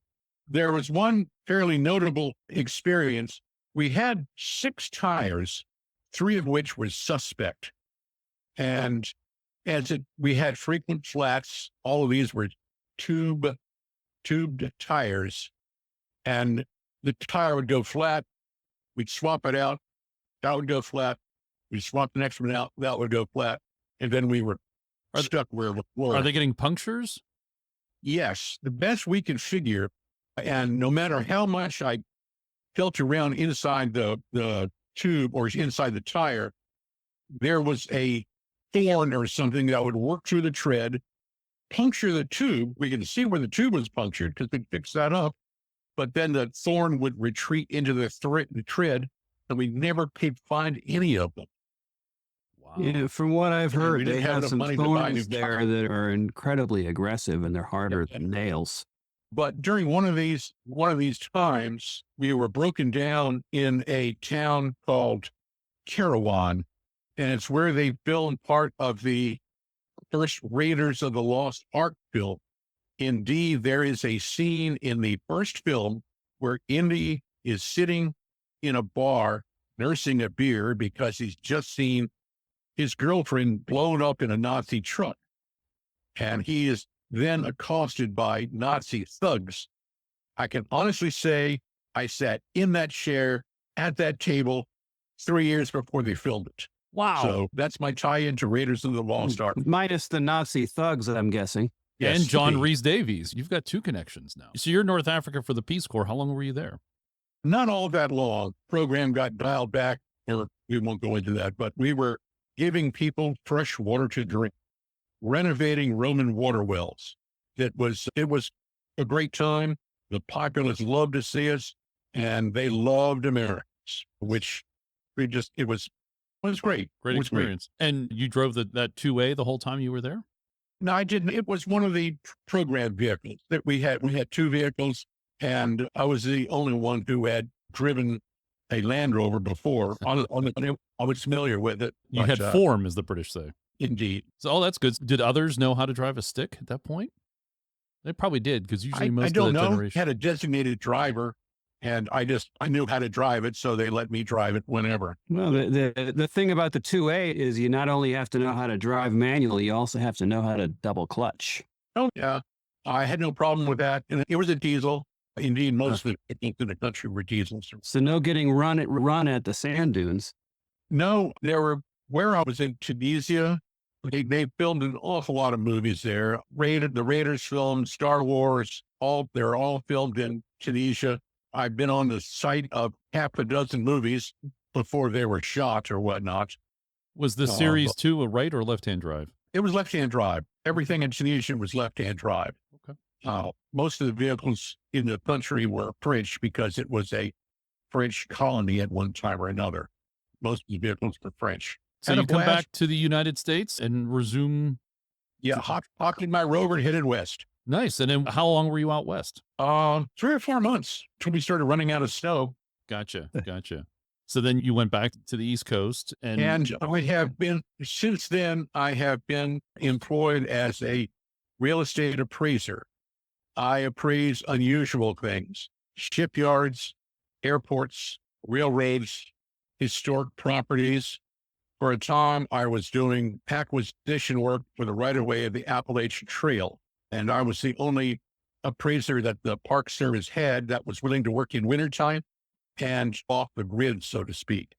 There was one fairly notable experience. We had 6 tires, 3 of which were suspect. And we had frequent flats. All of these were tubed tires. And the tire would go flat. We'd swap it out. That would go flat. We swapped the next one out. That would go flat. And then we were stuck where we were. Are they getting punctures? Yes. The best we could figure, and no matter how much I felt around inside the tube or inside the tire, there was a thorn or something that would work through the tread, puncture the tube. We can see where the tube was punctured because we fixed that up. But then the thorn would retreat into the tread, and we never could find any of them. Wow. Yeah, from what I've heard, they have some money to buy new thorns there tires. that are incredibly aggressive and they're harder than nails. But during one of these times, we were broken down in a town called Kairouan, and it's where they filmed part of the first Raiders of the Lost Ark film. Indeed, there is a scene in the first film where Indy is sitting in a bar nursing a beer because he's just seen his girlfriend blown up in a Nazi truck. And he is then accosted by Nazi thugs. I can honestly say I sat in that chair at that table 3 years before they filmed it. Wow. So that's my tie-in to Raiders of the Lost Ark. Minus the Nazi thugs, I'm guessing. Yes, and John indeed. Rhys Davies. You've got 2 connections now. So you're in North Africa for the Peace Corps. How long were you there? Not all that long. Program got dialed back, or we won't go into that, but we were giving people fresh water to drink, renovating Roman water wells. It was a great time. The populace loved to see us, and they loved Americans, which it was great. Great It was great. experience. And you drove that 2A the whole time you were there? No, I didn't. It was one of the program vehicles that we had. We had two vehicles, and I was the only one who had driven a Land Rover before. I was familiar with it. You but, had form, as the British say. Indeed. So, that's good. Did others know how to drive a stick at that point? They probably did, because usually most I of don't that know. generation Had a designated driver, and I knew how to drive it, so they let me drive it whenever. Well, the thing about the 2A is you not only have to know how to drive manually, you also have to know how to double clutch. Oh, yeah. I had no problem with that. And it was a diesel. Indeed, most of the vehicles in the country were diesels. So no getting run at the sand dunes. No, where I was in Tunisia, they filmed an awful lot of movies there. The Raiders filmed, Star Wars, they're all filmed in Tunisia. I've been on the site of half a dozen movies before they were shot or whatnot. Was the Series 2 a right or left-hand drive? It was left-hand drive. Everything in Tunisia was left-hand drive. Okay. Most of the vehicles in the country were French because it was a French colony at one time or another. Most of the vehicles were French. So you come back to the United States and resume? Yeah, hopped in my Rover and headed west. Nice. And then how long were you out west? 3 or 4 months until we started running out of snow. Gotcha. So then you went back to the East Coast and I have been, since then, I have been employed as a real estate appraiser. I appraise unusual things, shipyards, airports, railroads, historic properties. For a time, I was doing acquisition work for the right-of-way of the Appalachian Trail, and I was the only appraiser that the Park Service had that was willing to work in wintertime and off the grid, so to speak.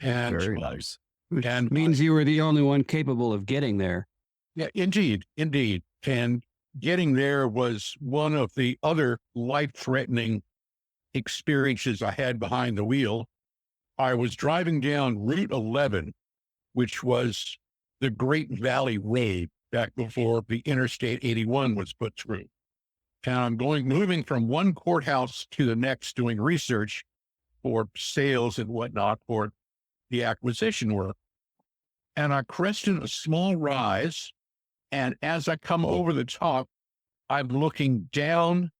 And Very nice. Which And means you were the only one capable of getting there. yeah, indeed. And getting there was one of the other life-threatening experiences I had behind the wheel. I was driving down Route 11, which was the Great Valley Road back before the Interstate 81 was put through. And I'm moving from one courthouse to the next, doing research for sales and whatnot for the acquisition work. And I crested a small rise. And as I come over the top, I'm looking down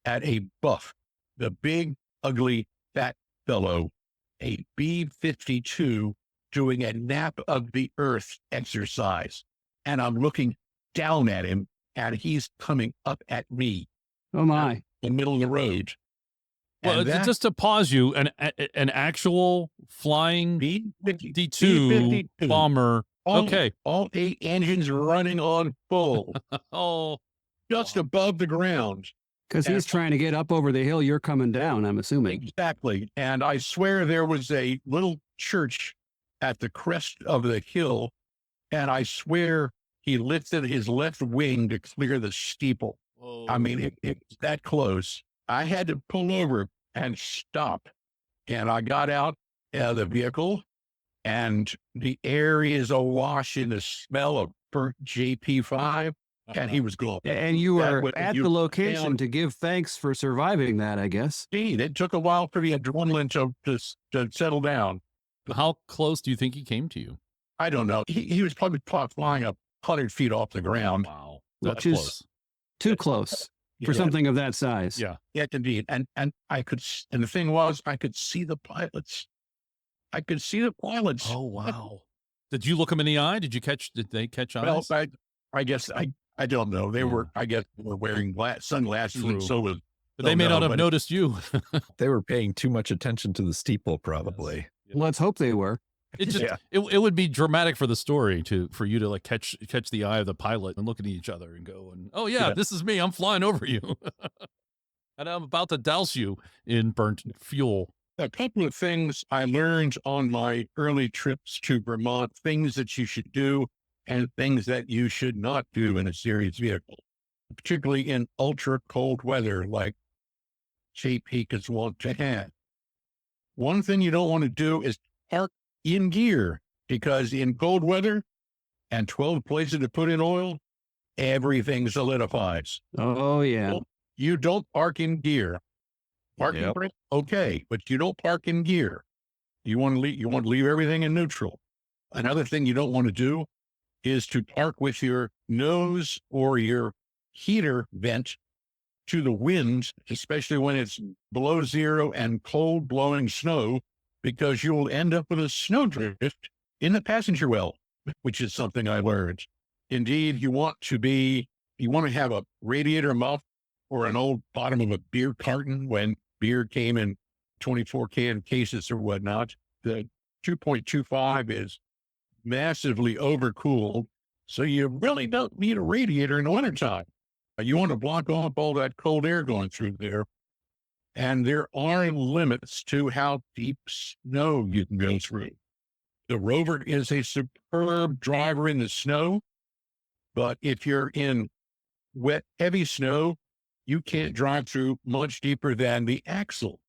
at a buff, the big, ugly, fat fellow, a B-52 doing a nap of the earth exercise. And I'm looking down at him, and he's coming up at me. Oh, my. In the middle of the road. well, And that just to pause you, an actual flying B-52 D2 bomber. Okay. All 8 engines running on full, Oh, just above the ground. Because he's trying to get up over the hill you're coming down, I'm assuming. Exactly. And I swear there was a little church at the crest of the hill, and I swear he lifted his left wing to clear the steeple. I mean, it was that close. I had to pull over and stop. And I got out of the vehicle, and the air is awash in the smell of burnt JP5, and he was gone. And you were at the location down. to give thanks for surviving that, I guess. Indeed, it took a while for the adrenaline to settle down. how close do you think he came to you? I don't know. He was probably flying 100 feet off the ground. Wow. Which That's is close. too close for Yeah. something of that size. Yeah. Yes, indeed. And the thing was, I could see the pilots. Oh, wow. Did you look him in the eye? Did they catch Well, eyes? I guess I don't know. They were wearing sunglasses, True. and so was. But they may not have noticed you. They were paying too much attention to the steeple, probably. Let's hope they were. It just it would be dramatic for the story for you to like catch the eye of the pilot and look at each other and go, and oh yeah, this is me. I'm flying over you. And I'm about to douse you in burnt fuel. A couple of things I learned on my early trips to Vermont, things that you should do and things that you should not do in a series vehicle, particularly in ultra cold weather like JP is wont to have. One thing you don't want to do is park in gear because in cold weather and 12 places to put in oil, everything solidifies. Oh, yeah. Well, you don't park in gear. Parking Yep. brake, okay, but you don't park in gear. You want to leave everything in neutral. Another thing you don't want to do is to park with your nose or your heater vent to the wind, especially when it's below zero and cold blowing snow, because you'll end up with a snowdrift in the passenger well, which is something I learned. Indeed, you want to have a radiator mouth or an old bottom of a beer carton when beer came in 24 can cases or whatnot. The 2.25 is massively overcooled, so you really don't need a radiator in the wintertime. You want to block off all that cold air going through there. And there are limits to how deep snow you can go through. The Rover is a superb driver in the snow, but if you're in wet, heavy snow, you can't drive through much deeper than the axle,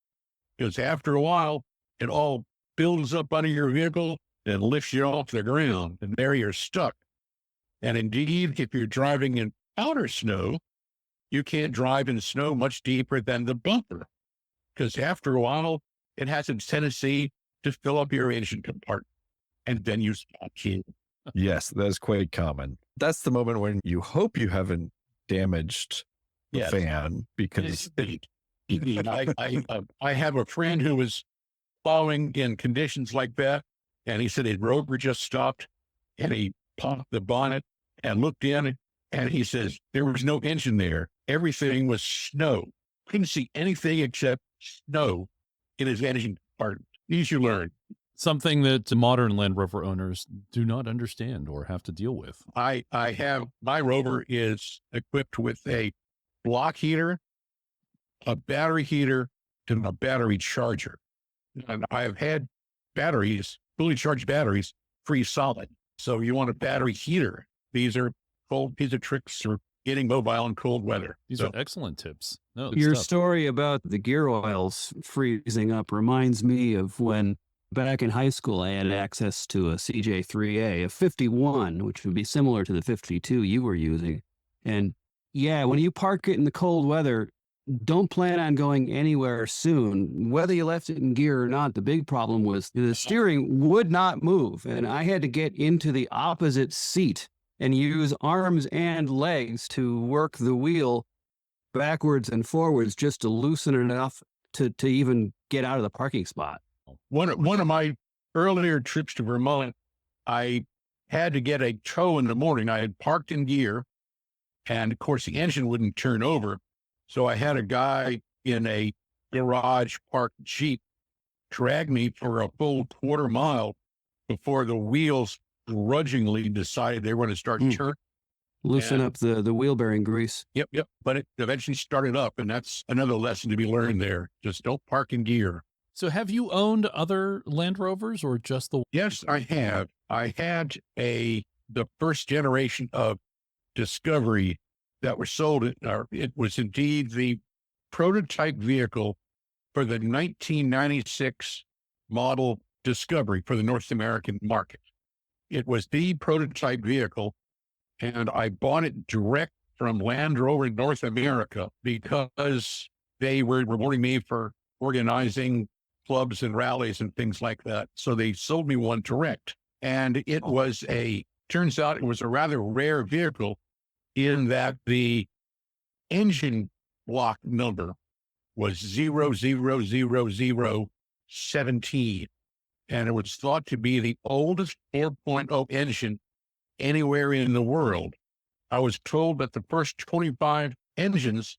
because after a while, it all builds up under your vehicle and lifts you off the ground, and there you're stuck. And indeed, if you're driving in powder snow, you can't drive in snow much deeper than the bumper, because after a while, it has a tendency to fill up your engine compartment, and then you stop here. Yes, that's quite common. That's the moment when you hope you haven't damaged the Yes. fan, because I have a friend who was plowing in conditions like that, and he said his Rover just stopped, and he popped the bonnet and looked in, and he says there was no engine there. Everything was snow. Couldn't see anything except snow in his engine compartment. These you learn. Something that modern Land Rover owners do not understand or have to deal with. I have, my Rover is equipped with a block heater, a battery heater, and a battery charger. And I've had batteries, fully charged batteries, freeze solid. So you want a battery heater. These are tricks for getting mobile in cold weather. These are excellent tips. No, good Your stuff. story about the gear oils freezing up reminds me of when back in high school I had access to a CJ3A, a 51, which would be similar to the 52 you were using. And yeah, when you park it in the cold weather, don't plan on going anywhere soon. Whether you left it in gear or not, the big problem was the steering would not move. And I had to get into the opposite seat and use arms and legs to work the wheel backwards and forwards just to loosen it enough to even get out of the parking spot. One of my earlier trips to Vermont, I had to get a tow in the morning. I had parked in gear, and of course the engine wouldn't turn over. So I had a guy in a garage parked Jeep drag me for a full quarter mile before the wheels grudgingly decided they were going to start turning. Loosen up the wheel bearing grease. Yep. But it eventually started up, and that's another lesson to be learned there. Just don't park in gear. So have you owned other Land Rovers or just the... Yes, I have. I had the first generation of Discovery that were sold. It was indeed the prototype vehicle for the 1996 model Discovery for the North American market. It was the prototype vehicle, and I bought it direct from Land Rover North America because they were rewarding me for organizing clubs and rallies and things like that. So they sold me one direct, and it was turns out it was a rather rare vehicle in that the engine block number was 0000017. And it was thought to be the oldest 4.0 engine anywhere in the world. I was told that the first 25 engines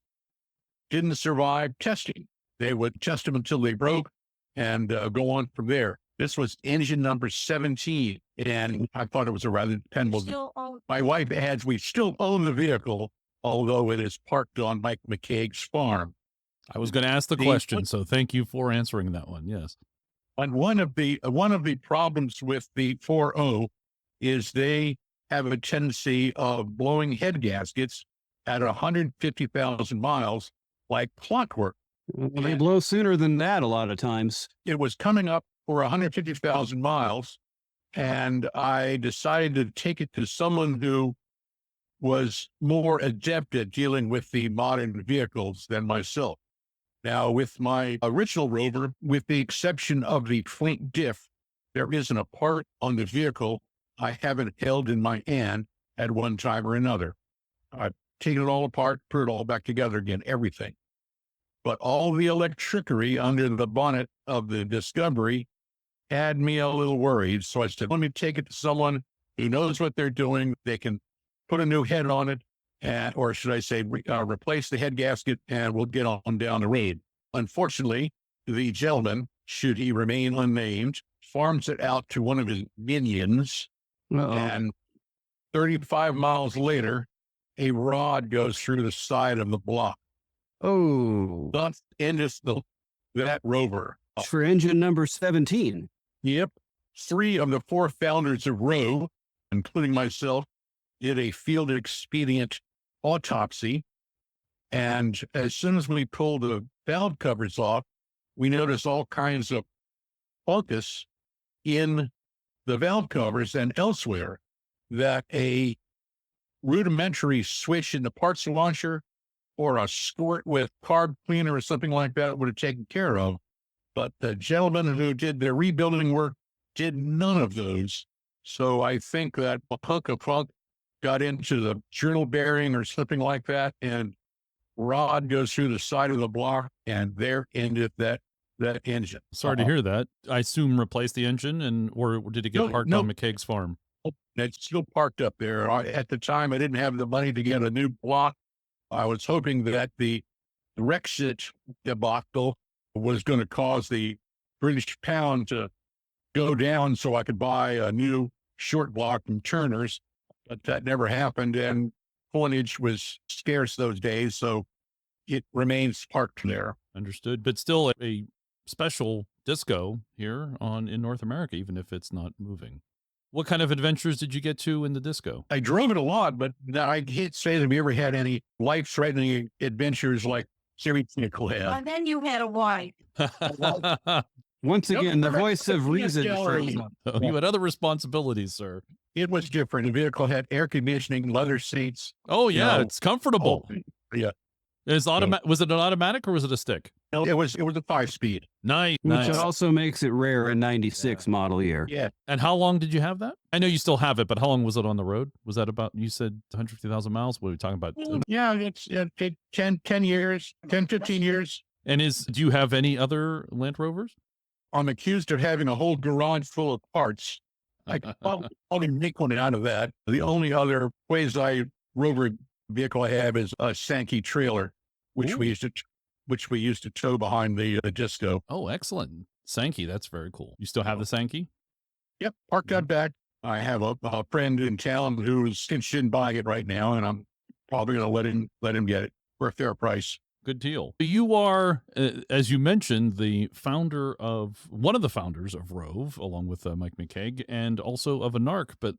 didn't survive testing. They would test them until they broke and go on from there. This was engine number 17, and I thought it was a rather dependable. My wife adds, we still own the vehicle, although it is parked on Mike McCaig's farm. I was going to ask the question, so thank you for answering that one. Yes. And one of the problems with the 4.0 is they have a tendency of blowing head gaskets at 150,000 miles like clockwork. Well, they blow sooner than that a lot of times. It was coming up for 150,000 miles, and I decided to take it to someone who was more adept at dealing with the modern vehicles than myself. Now, with my original Rover, with the exception of the front diff, there isn't a part on the vehicle I haven't held in my hand at one time or another. I've taken it all apart, put it all back together again, everything. But all the electricity under the bonnet of the Discovery had me a little worried. So I said, let me take it to someone who knows what they're doing. They can put a new head on it, or should I say, replace the head gasket, and we'll get on down the road. Unfortunately, the gentleman, should he remain unnamed, farms it out to one of his minions. And 35 miles later, a rod goes through the side of the block. Oh, Thus endeth that Rover. for engine number 17. Yep. 3 of the 4 founders of Rove, including myself, did a field expedient autopsy. And as soon as we pulled the valve covers off, we noticed all kinds of fungus in the valve covers and elsewhere that a rudimentary switch in the parts launcher or a squirt with carb cleaner or something like that would have taken care of. But the gentleman who did the rebuilding work did none of those. So I think that a hunk of funk got into the journal bearing or something like that, and rod goes through the side of the block, and there ended that engine. Sorry to hear that. I assume replace the engine, or did it get parked on McCaig's farm? It's still parked up there. At the time, I didn't have the money to get a new block. I was hoping that the Brexit debacle was going to cause the British pound to go down so I could buy a new short block from Turner's, but that never happened, and coinage was scarce those days, so it remains parked there. Understood, but still a special disco here in North America, even if it's not moving. What kind of adventures did you get to in the disco? I drove it a lot, but I can't say that we ever had any life-threatening adventures like Siri Nickel had. And then you had a wife. Once again, the voice of reason. Oh, you had other responsibilities, sir. It was different. The vehicle had air conditioning, leather seats. Oh, yeah, it's comfortable. Yeah. Was it an automatic or was it a stick? No, it was a 5-speed. Nice. Which also makes it rare in 96 model year. Yeah. And how long did you have that? I know you still have it, but how long was it on the road? Was that about, you said 150,000 miles? What are we talking about? Yeah, it's 10 years, 10, 15 years. And do you have any other Land Rovers? I'm accused of having a whole garage full of parts. I'll only make one out of that. The only other quasi-Rover vehicle I have is a Sankey trailer, which we used to tow behind the disco. Oh, excellent. Sankey, that's very cool. You still have the Sankey? Yep, parked out back. I have a friend in town who's interested in buying it right now, and I'm probably going to let him get it for a fair price. Good deal. You are, as you mentioned, one of the founders of Rove, along with Mike McCaig, and also of Anarch. But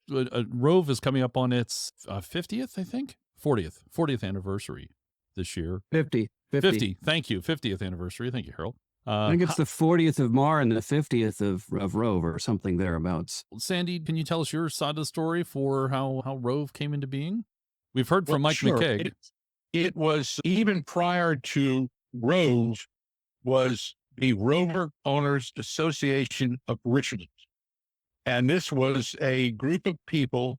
Rove is coming up on its 50th, I think? 40th anniversary this year. 50. Thank you. 50th anniversary. Thank you, Harold. I think it's the 40th of Mar and the 50th of Rove or something thereabouts. Sandy, can you tell us your side of the story for how Rove came into being? We've heard from Mike McCaig. It was even prior to Rove was the Rover Owners Association of Richmond. And this was a group of people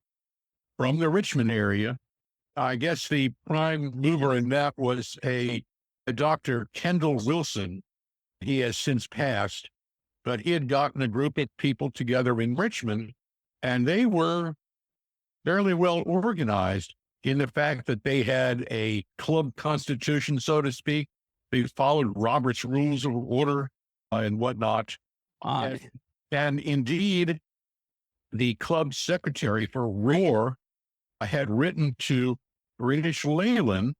from the Richmond area. I guess the prime mover in that was a Dr. Kendall Wilson. He has since passed, but he had gotten a group of people together in Richmond, and they were fairly well organized in the fact that they had a club constitution, so to speak. They followed Robert's rules of order and whatnot. And indeed, the club secretary for Roar had written to British Leyland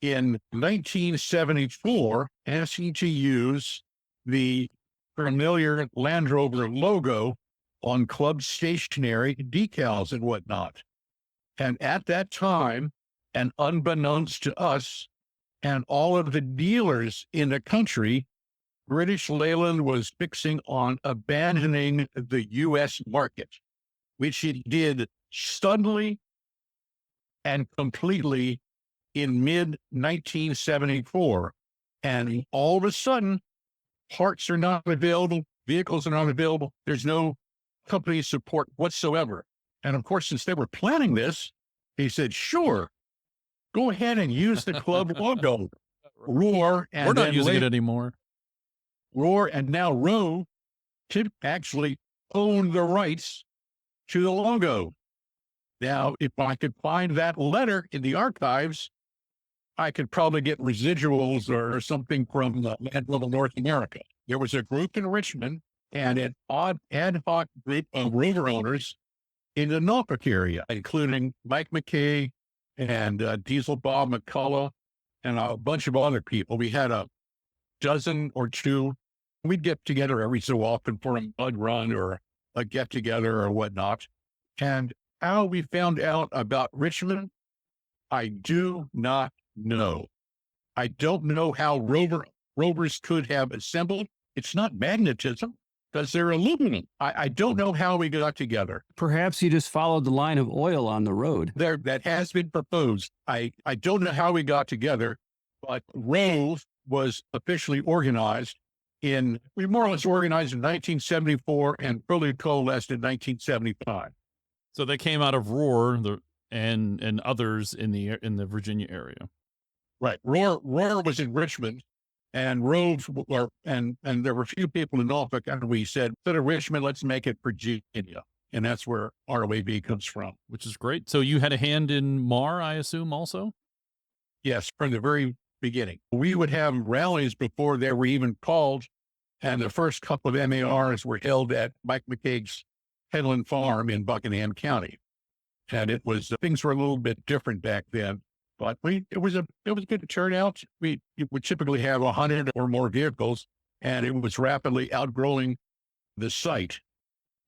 in 1974, asking to use the familiar Land Rover logo on club stationery decals and whatnot. And at that time, and unbeknownst to us and all of the dealers in the country, British Leyland was fixing on abandoning the U.S. market, which it did suddenly and completely in mid-1974. And all of a sudden, parts are not available, vehicles are not available. There's no company support whatsoever. And of course, since they were planning this, he said, sure, go ahead and use the club logo. Roar. And We're not then using it anymore. Roar and now Roe to actually own the rights to the logo. Now, if I could find that letter in the archives, I could probably get residuals or something from Land Rover North America. There was a group in Richmond and an ad hoc group of Rover owners in the Norfolk area, including Mike McKay and Diesel Bob McCullough and a bunch of other people. We had a dozen or two. We'd get together every so often for a mud run or a get together or whatnot. And how we found out about Richmond, I do not know. I don't know how rovers could have assembled. It's not magnetism because they're aluminum. I don't know how we got together. Perhaps you just followed the line of oil on the road. That has been proposed. I don't know how we got together, but Rove was officially organized we more or less organized in 1974 and fully coalesced in 1975. So they came out of Roar and others in the Virginia area. Right. Roar was in Richmond, and Rove and there were a few people in Norfolk, and we said, instead of Richmond, let's make it Virginia. And that's where ROAV comes from. Which is great. So you had a hand in MAR, I assume, also? Yes, from the very beginning. We would have rallies before they were even called, and the first couple of MARs were held at Mike McCaig's Headland Farm in Buckingham County. And it was, things were a little bit different back then, but it was a good turnout. We would typically have 100 or more vehicles, and it was rapidly outgrowing the site.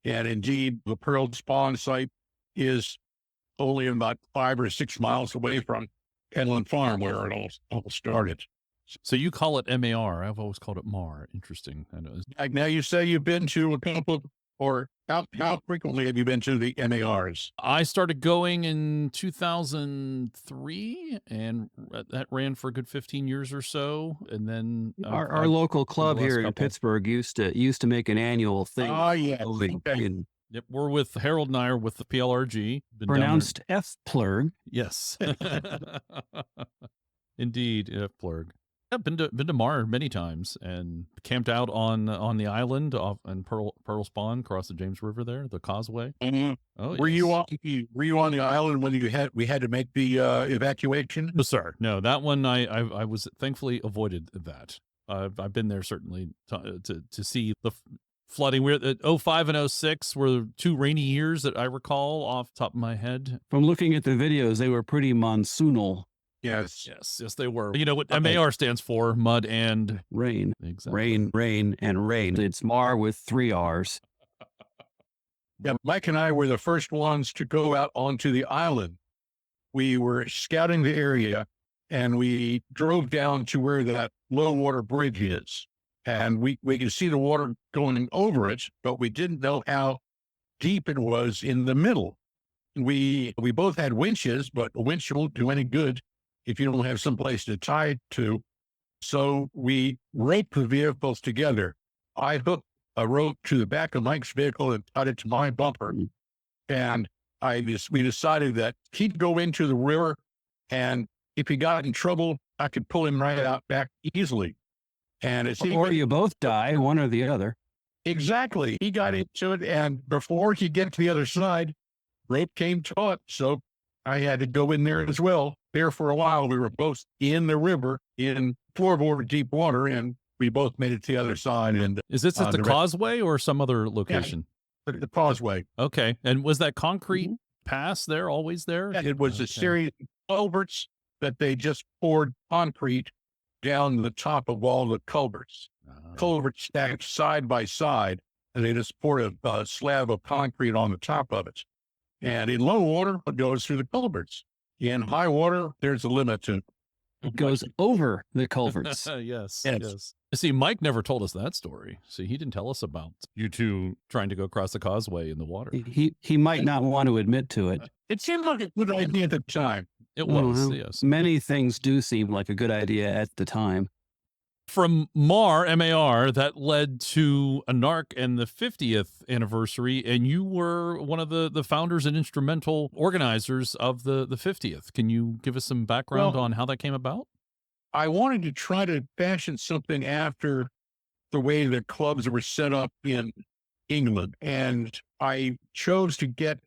And indeed, the Pearl Spawn site is only about 5 or 6 miles away from Headland Farm, where it all started. So you call it MAR. I've always called it MAR. Interesting. I know. Now you say you've been to a couple, or how frequently have you been to the MARs? I started going in 2003, and that ran for a good 15 years or so. And then our local club here in Pittsburgh used to make an annual thing. Oh, yeah. Yep, we're with Harold and I are with the PLRG. Pronounced F-plurg. Yes. Indeed, F-plurg. I've been to MAR many times and camped out on the island off in Pearl Spawn across the James River there, the causeway. Mm-hmm. Oh, were yes. you on the island when we had to make the evacuation? No, sir. No, that one I was thankfully avoided that. I've been there certainly to see the flooding. We're at 05 and 06 were 2 rainy years that I recall off the top of my head. From looking at the videos, they were pretty monsoonal. Yes, they were. You know what MAR stands for? Mud and rain. Exactly. Rain, and rain. It's MAR with 3 R's. Yeah, Mike and I were the first ones to go out onto the island. We were scouting the area, and we drove down to where that low water bridge is. And we could see the water going over it, but we didn't know how deep it was in the middle. We both had winches, but a winch won't do any good if you don't have someplace to tie it to. So we roped the vehicles together. I hooked a rope to the back of Mike's vehicle and tied it to my bumper. And we decided that he'd go into the river, and if he got in trouble, I could pull him right out back easily. And or you both die, one or the other. Exactly. He got into it, and before he get to the other side, rope came taut. So I had to go in there as well. There for a while, we were both in the river in floorboard deep water, and we both made it to the other side. And is this at the causeway or some other location? Yeah, the causeway. Okay. And was that concrete pass there always there? Yeah, it was a series of culverts that they just poured concrete down the top of all the culverts. Culverts stacked side by side, and they just poured a slab of concrete on the top of it. And in low water, it goes through the culverts. In high water, there's a limit to It goes over the culverts. Yes, Yes. yes. See, Mike never told us that story. See, he didn't tell us about you two trying to go across the causeway in the water. He might not want to admit to it. It seemed like a good idea at the time. It Oh, was, well, yes. Many things do seem like a good idea at the time. From MAR, that led to ANARC and the 50th anniversary, and you were one of the founders and instrumental organizers of the 50th. Can you give us some background Well, on how that came about? I wanted to try to fashion something after the way the clubs were set up in England. And I chose to get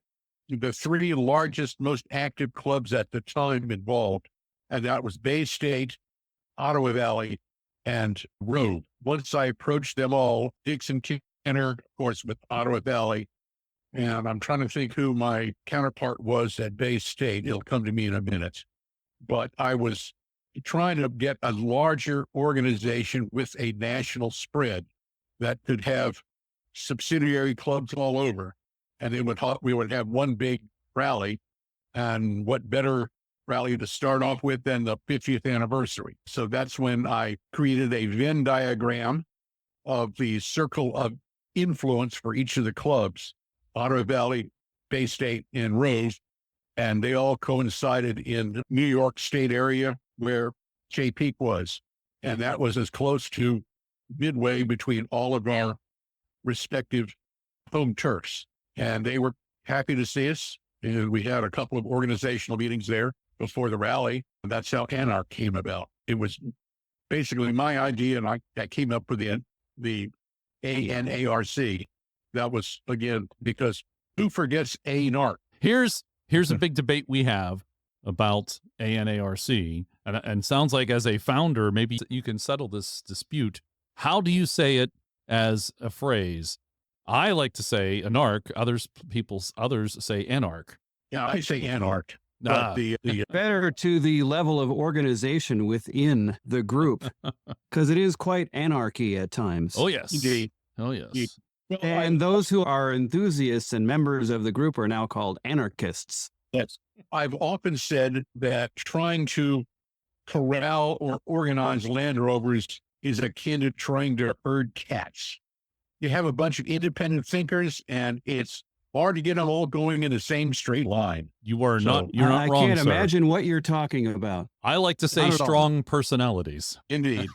the three largest, most active clubs at the time involved. And that was Bay State, Ottawa Valley, and Rove. Once I approached them all, Dixon Kenner, of course, with Ottawa Valley. And I'm trying to think who my counterpart was at Bay State. It'll come to me in a minute. But I was trying to get a larger organization with a national spread that could have subsidiary clubs all over. And we would have one big rally. And what better rally to start off with than the 50th anniversary? So that's when I created a Venn diagram of the circle of influence for each of the clubs, Ottawa Valley, Bay State, and Rove. And they all coincided in the New York State area where Jay Peak was. And that was as close to midway between all of our respective home turfs. And they were happy to see us. And we had a couple of organizational meetings there before the rally. And that's how ANARC came about. It was basically my idea, and I came up with the ANARC. That was, again, because who forgets ANARC? Here's a big debate we have about ANARC, and sounds like as a founder, maybe you can settle this dispute. How do you say it as a phrase? I like to say ANARC. Others say ANARC. Yeah, I say ANARC. But the Better to the level of organization within the group, because it is quite anarchy at times. Oh yes. Indeed. Oh yes. Well, And those who are enthusiasts and members of the group are now called anarchists. Yes. I've often said that trying to corral or organize Land Rovers is akin to trying to herd cats. You have a bunch of independent thinkers, and it's hard to get them all going in the same straight line. You're not I wrong, can't sir. imagine what you're talking about. I like to say Not at all. strong personalities. Indeed.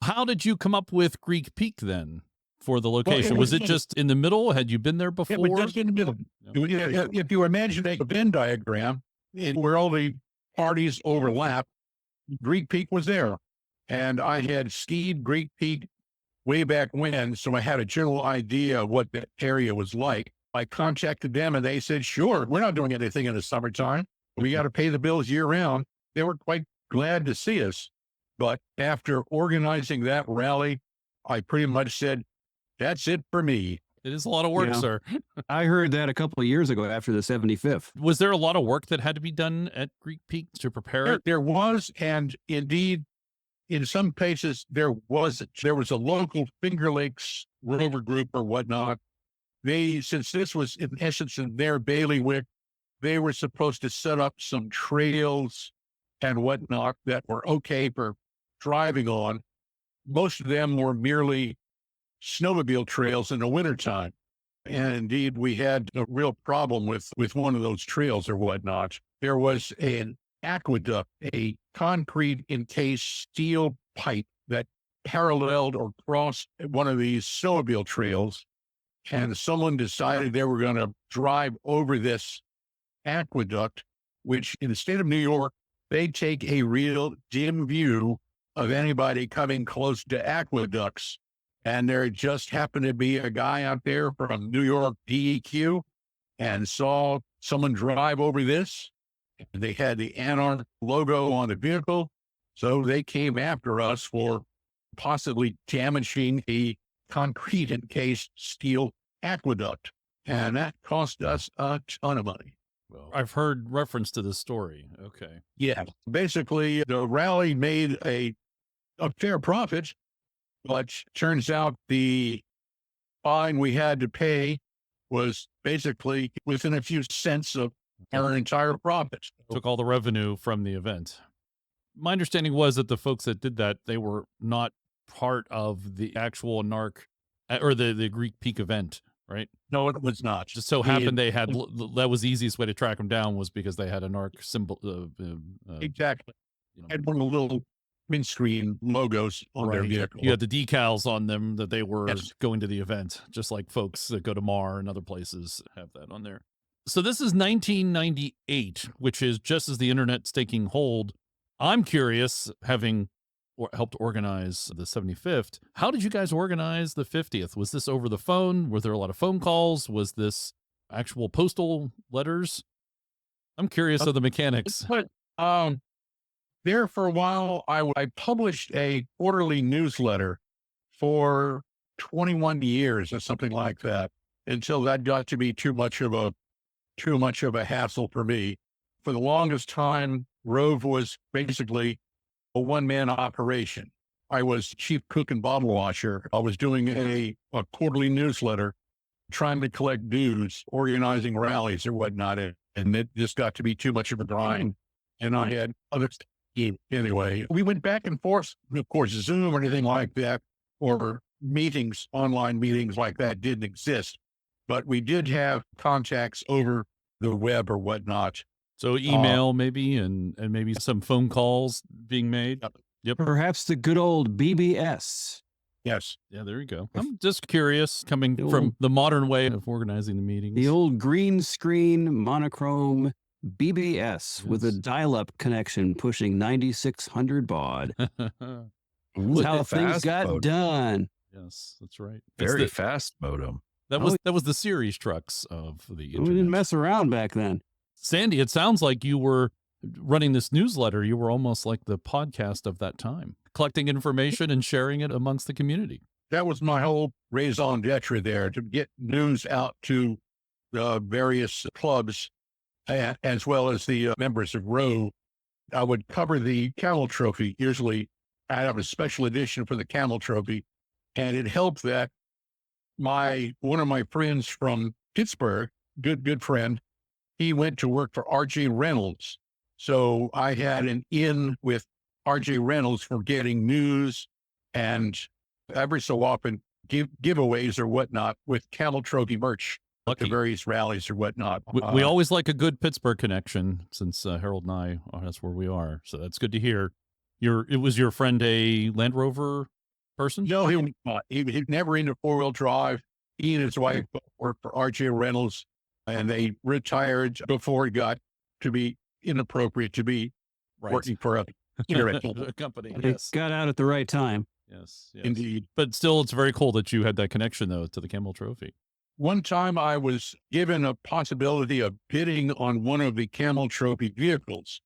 How did you come up with Greek Peak then for the location? it was was- it just in the middle? Had you been there It before? was just in the middle. If you imagine a Venn diagram where all the parties overlap, Greek Peak was there. And I had skied Greek Peak way back when, so I had a general idea of what that area was like. I contacted them and they said, sure, we're not doing anything in the summertime. We got to pay the bills year round. They were quite glad to see us. But after organizing that rally, I pretty much said, that's it for me. It is a lot of work, Yeah. sir. I heard that a couple of years ago after the 75th. Was there a lot of work that had to be done at Greek Peak to prepare it? There was, and indeed, in some cases, there was a local Finger Lakes Rover group or whatnot. Since this was in essence in their bailiwick, they were supposed to set up some trails and whatnot that were okay for driving on. Most of them were merely snowmobile trails in the wintertime. And indeed, we had a real problem with one of those trails or whatnot. There was an aqueduct, a concrete encased steel pipe that paralleled or crossed one of these snowmobile trails. And someone decided they were going to drive over this aqueduct, which in the state of New York, they take a real dim view of anybody coming close to aqueducts. And there just happened to be a guy out there from New York DEQ and saw someone drive over this. And they had the ANARC logo on the vehicle. So they came after us for possibly damaging a concrete encased steel aqueduct. And that cost us a ton of money. Well, I've heard reference to this story. Okay. Yeah. Basically, the rally made a fair profit, but turns out the fine we had to pay was basically within a few cents of our entire profit. Took all the revenue from the event. My understanding was that the folks that did that, they were not part of the actual NARC or the Greek Peak event, right? No, it was not. Just so happened they had, that was the easiest way to track them down was because they had a NARC symbol. Exactly. You know. Had one of the little windscreen logos on their vehicle. You had the decals on them that they were Yes. going to the event, just like folks that go to MAR and other places have that on there. So this is 1998, which is just as the internet's taking hold. I'm curious, having helped organize the 75th, how did you guys organize the 50th? Was this over the phone? Were there a lot of phone calls? Was this actual postal letters? I'm curious of the mechanics. But there for a while, I published a quarterly newsletter for 21 years or something like that, until that got to be too much of a hassle for me. For the longest time, Rove was basically a one-man operation. I was chief cook and bottle washer. I was doing a quarterly newsletter, trying to collect dues, organizing rallies or whatnot. And it just got to be too much of a grind. And I had other stuff. Anyway, we went back and forth. Of course, Zoom or anything like that, or meetings, online meetings like that didn't exist. But we did have contacts over the web or whatnot. So email maybe, and maybe some phone calls being made. Yep. Perhaps the good old BBS. Yes. Yeah, there you go. I'm just curious, coming from the modern way of organizing the meetings. The old green screen monochrome BBS with a dial-up connection pushing 9600 baud. That's how things got done. Yes, that's right. Very fast modem. That was the series trucks of the internet. We didn't mess around back then. Sandy, it sounds like you were running this newsletter. You were almost like the podcast of that time, collecting information and sharing it amongst the community. That was my whole raison d'etre there, to get news out to the various clubs, as well as the members of Rove. I would cover the Camel Trophy. Usually I have a special edition for the Camel Trophy. And it helped that one of my friends from Pittsburgh, good friend, he went to work for RJ Reynolds. So I had an in with RJ Reynolds for getting news and every so often giveaways or whatnot with Camel Trophy merch at the various rallies or whatnot. We always like a good Pittsburgh connection, since Harold and I, that's where we are. So that's good to hear. It was your friend a Land Rover person? No, he was not. He never into four-wheel drive. He and his wife worked for RJ Reynolds, and they retired before it got to be inappropriate to be working for a company. Yes. Got out at the right time. Yes, Indeed. But still, it's very cool that you had that connection, though, to the Camel Trophy. One time I was given a possibility of bidding on one of the Camel Trophy vehicles.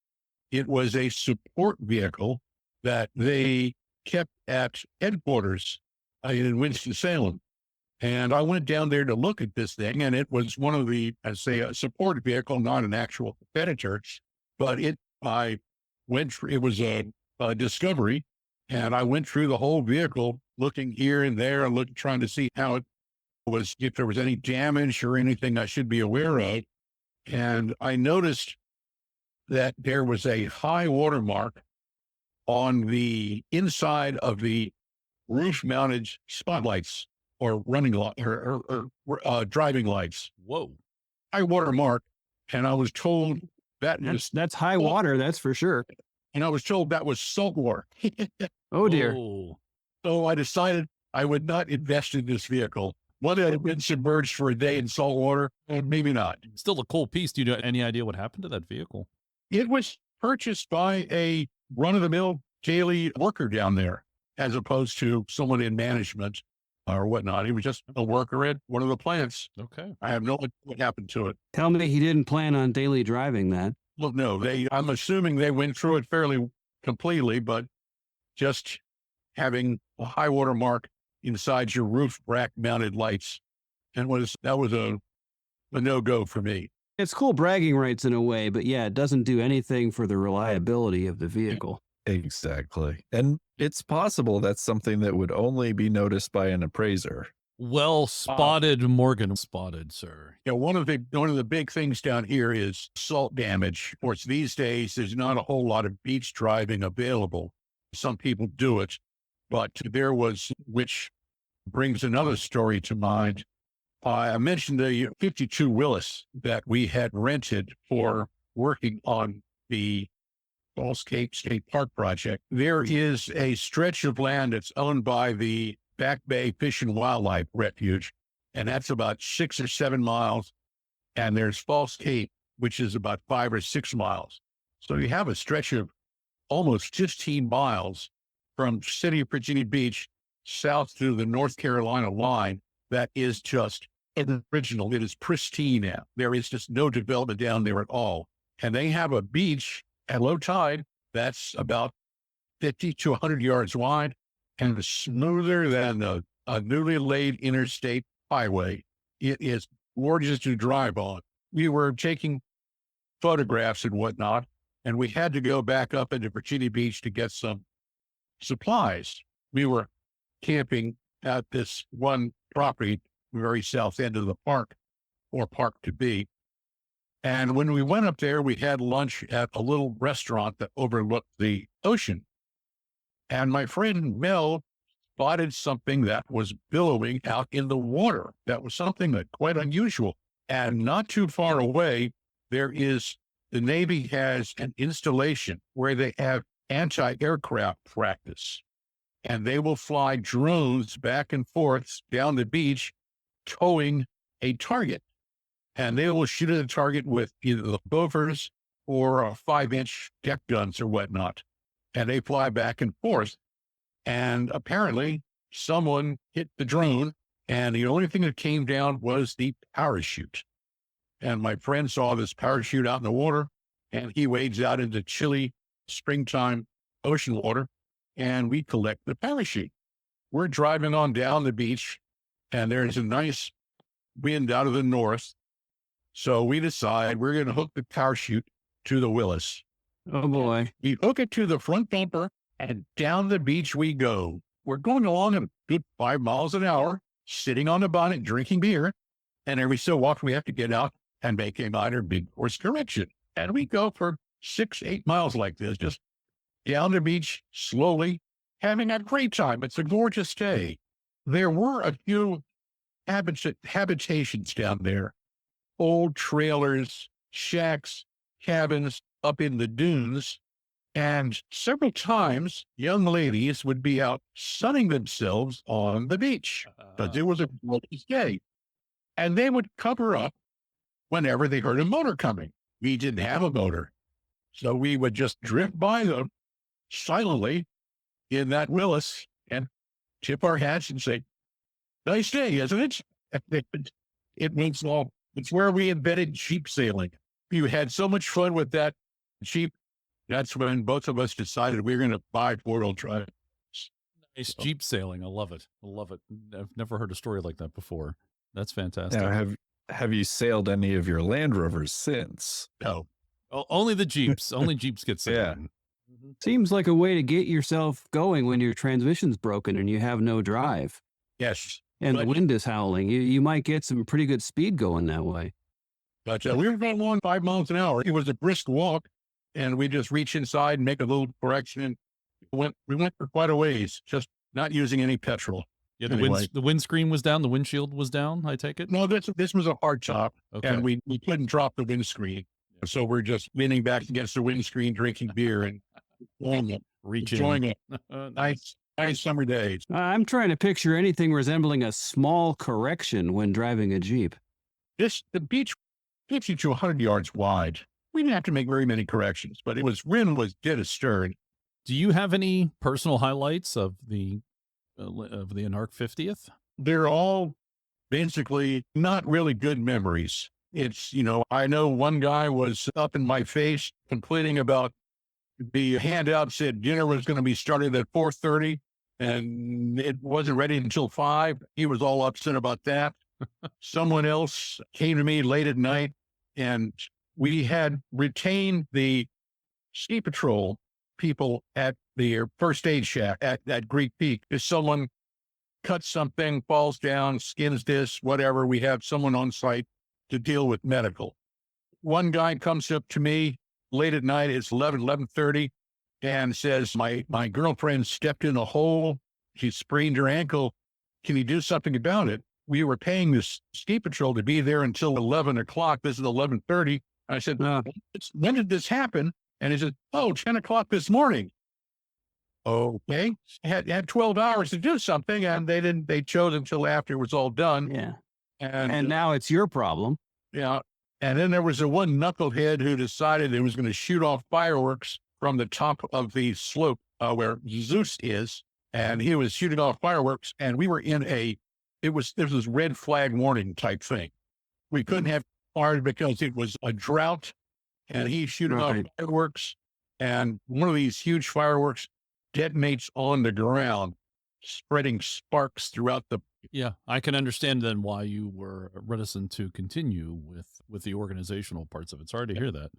It was a support vehicle that they kept at headquarters in Winston-Salem. And I went down there to look at this thing, and it was one of the, a support vehicle, not an actual competitor, but it was a Discovery, and I went through the whole vehicle, looking here and there, and trying to see how it was, if there was any damage or anything I should be aware of. And I noticed that there was a high water mark on the inside of the roof-mounted spotlights, or running light, or driving lights. Whoa! High water mark, and I was told that's high water. That's for sure. And I was told that was salt water. Oh dear! Whoa. So I decided I would not invest in this vehicle. Whether it had been submerged for a day in salt water, maybe not. Still a cool piece. Do you have any idea what happened to that vehicle? It was purchased by a run-of-the-mill daily worker down there, as opposed to someone in management or whatnot. He was just a worker at one of the plants. Okay. I have no idea what happened to it. Tell me he didn't plan on daily driving that. Well, no, I'm assuming they went through it fairly completely, but just having a high water mark inside your roof rack mounted lights, and that was a no-go for me. It's cool bragging rights in a way, but yeah, it doesn't do anything for the reliability of the vehicle. Exactly. And it's possible that's something that would only be noticed by an appraiser. Well spotted, Morgan. Spotted, sir. One of the big things down here is salt damage. Of course, these days there's not a whole lot of beach driving available. Some people do it, but there was, which brings another story to mind. I mentioned the 52 Willis that we had rented for working on the Falls Cape State Park project. There is a stretch of land that's owned by the Back Bay Fish and Wildlife Refuge, and that's about 6 or 7 miles. And there's Falls Cape, which is about 5 or 6 miles. So you have a stretch of almost 15 miles from City of Virginia Beach south to the North Carolina line that is just original. It is pristine now. There is just no development down there at all. And they have a beach at low tide that's about 50 to 100 yards wide and smoother than a newly laid interstate highway. It is gorgeous to drive on. We were taking photographs and whatnot, and we had to go back up into Virginia Beach to get some supplies. We were camping at this one property, very south end of the park, or park to be. And when we went up there, we had lunch at a little restaurant that overlooked the ocean. And my friend Mel spotted something that was billowing out in the water. That was something that quite unusual. And not too far away, the Navy has an installation where they have anti-aircraft practice. And they will fly drones back and forth down the beach, towing a target. And they will shoot at the target with either the Bovers or 5-inch deck guns or whatnot. And they fly back and forth. And apparently someone hit the drone, and the only thing that came down was the parachute. And my friend saw this parachute out in the water, and he wades out into chilly springtime ocean water, and we collect the parachute. We're driving on down the beach, and there's a nice wind out of the north. So we decide we're going to hook the parachute to the Willis. Oh, boy. We hook it to the front bumper, and down the beach we go. We're going along at a good 5 miles an hour, sitting on the bonnet, drinking beer. And every so often we have to get out and make a minor big course correction. And we go for 6, 8 miles like this, just down the beach slowly, having a great time. It's a gorgeous day. There were a few habitations down there, old trailers, shacks, cabins up in the dunes. And several times, young ladies would be out sunning themselves on the beach because it was a gorgeous day. And they would cover up whenever they heard a motor coming. We didn't have a motor. So we would just drift by them silently in that Willis and tip our hats and say, "Nice day, isn't it?" It means all. It's where we invented jeep sailing. We had so much fun with that jeep. That's when both of us decided we were going to buy 4-wheel drive. Nice jeep sailing. I love it. I love it. I've never heard a story like that before. That's fantastic. Now, have you sailed any of your Land Rovers since? No. Oh, only the Jeeps. Only Jeeps get sailed. Yeah. Seems like a way to get yourself going when your transmission's broken and you have no drive. Yes. And But- the wind is howling. You might get some pretty good speed going that way. But we were going along 5 miles an hour. It was a brisk walk, and we just reach inside and make a little correction. And we went for quite a ways, just not using any petrol. Yeah, Anyway. the windscreen was down. The windshield was down, I take it? No, this was a hard top, Okay. and we couldn't drop the windscreen. So we're just leaning back against the windscreen, drinking beer and enjoying it. Nice summer days. I'm trying to picture anything resembling a small correction when driving a Jeep. The beach 50 to 100 yards wide. We didn't have to make very many corrections, but wind was dead astern. Do you have any personal highlights of the Anarch 50th? They're all basically not really good memories. It's, I know one guy was up in my face complaining about the handout said dinner was going to be started at 4:30 and it wasn't ready until 5. He was all upset about that. Someone else came to me late at night, and we had retained the ski patrol people at the first aid shack at Greek Peak. If someone cuts something, falls down, skins this, whatever. We have someone on site to deal with medical. One guy comes up to me late at night. It's 11:30, and says, my girlfriend stepped in a hole. She sprained her ankle. Can you do something about it? We were paying this ski patrol to be there until 11 o'clock. This is 11:30. I said, when did this happen? And he said, 10 o'clock this morning. Okay. Had 12 hours to do something, and they chose until after it was all done. Yeah. And now it's your problem. Yeah. And then there was a one knucklehead who decided it was going to shoot off fireworks from the top of the slope where Zeus is. And he was shooting off fireworks. And we were in there was this red flag warning type thing. We couldn't have fired because it was a drought, and he's shooting off fireworks. And one of these huge fireworks detonates on the ground, spreading sparks throughout the. Yeah, I can understand then why you were reticent to continue with the organizational parts of it. Sorry to hear that.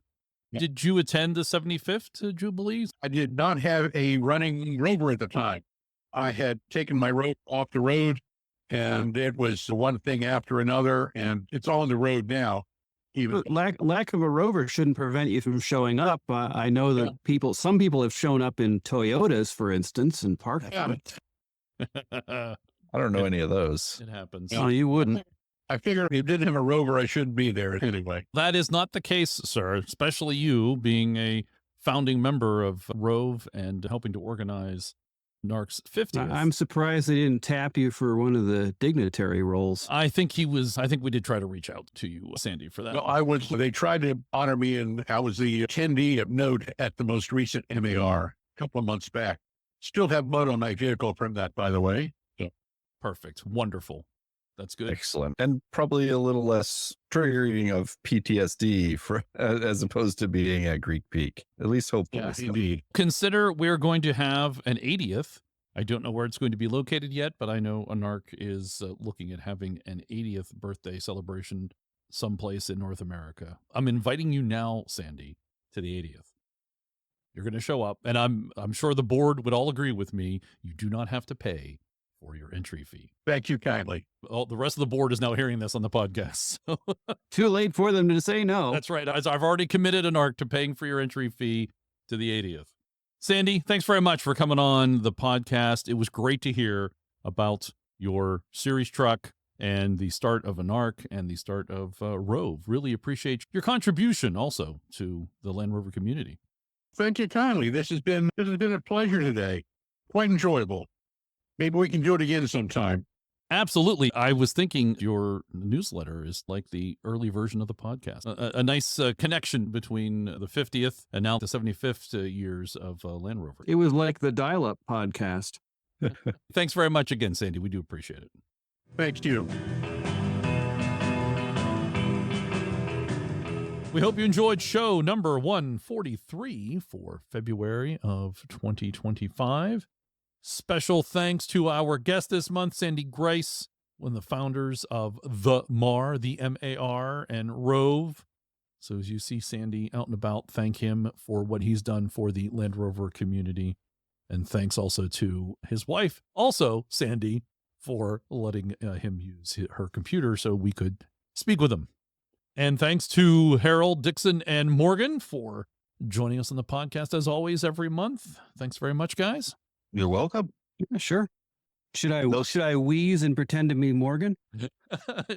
Yeah. Did you attend the 75th Jubilee? I did not have a running Rover at the time. I had taken my rope off the road, and it was one thing after another, and it's all on the road now. Even lack of a Rover shouldn't prevent you from showing up. I know that some people have shown up in Toyotas, for instance, and parked. Yeah. I don't know any of those. It happens. No, you wouldn't. I figured if you didn't have a Rover, I shouldn't be there anyway. That is not the case, sir, especially you being a founding member of Rove and helping to organize NARC's 50th. I'm surprised they didn't tap you for one of the dignitary roles. I think we did try to reach out to you, Sandy, for that. No, they tried to honor me, and I was the attendee of note at the most recent MAR a couple of months back. Still have mud on my vehicle from that, by the way. So. Perfect. Wonderful. That's good. Excellent. And probably a little less triggering of PTSD as opposed to being at Greek Peak. At least hopefully. Yeah, indeed. Consider we're going to have an 80th. I don't know where it's going to be located yet, but I know NARC is looking at having an 80th birthday celebration someplace in North America. I'm inviting you now, Sandy, to the 80th. You're going to show up, and I'm sure the board would all agree with me. You do not have to pay for your entry fee. Thank you kindly. Well, the rest of the board is now hearing this on the podcast. So. Too late for them to say no. That's right. I've already committed an ARC to paying for your entry fee to the 80th. Sandy, thanks very much for coming on the podcast. It was great to hear about your series truck and the start of an ARC and the start of Rove. Really appreciate your contribution also to the Land Rover community. Thank you kindly. This has been a pleasure today. Quite enjoyable. Maybe we can do it again sometime. Absolutely. I was thinking your newsletter is like the early version of the podcast. A nice connection between the 50th and now the 75th years of Land Rover. It was like the dial-up podcast. Thanks very much again, Sandy. We do appreciate it. Thanks you. We hope you enjoyed show number 143 for February of 2025. Special thanks to our guest this month, Sandy Grice, one of the founders of the MAR, the MAR, and Rove. So as you see Sandy out and about, thank him for what he's done for the Land Rover community. And thanks also to his wife, also Sandy, for letting him use her computer so we could speak with him. And thanks to Harold, Dixon, and Morgan for joining us on the podcast as always every month. Thanks very much, guys. You're welcome. Yeah, sure. Should I wheeze and pretend to be Morgan?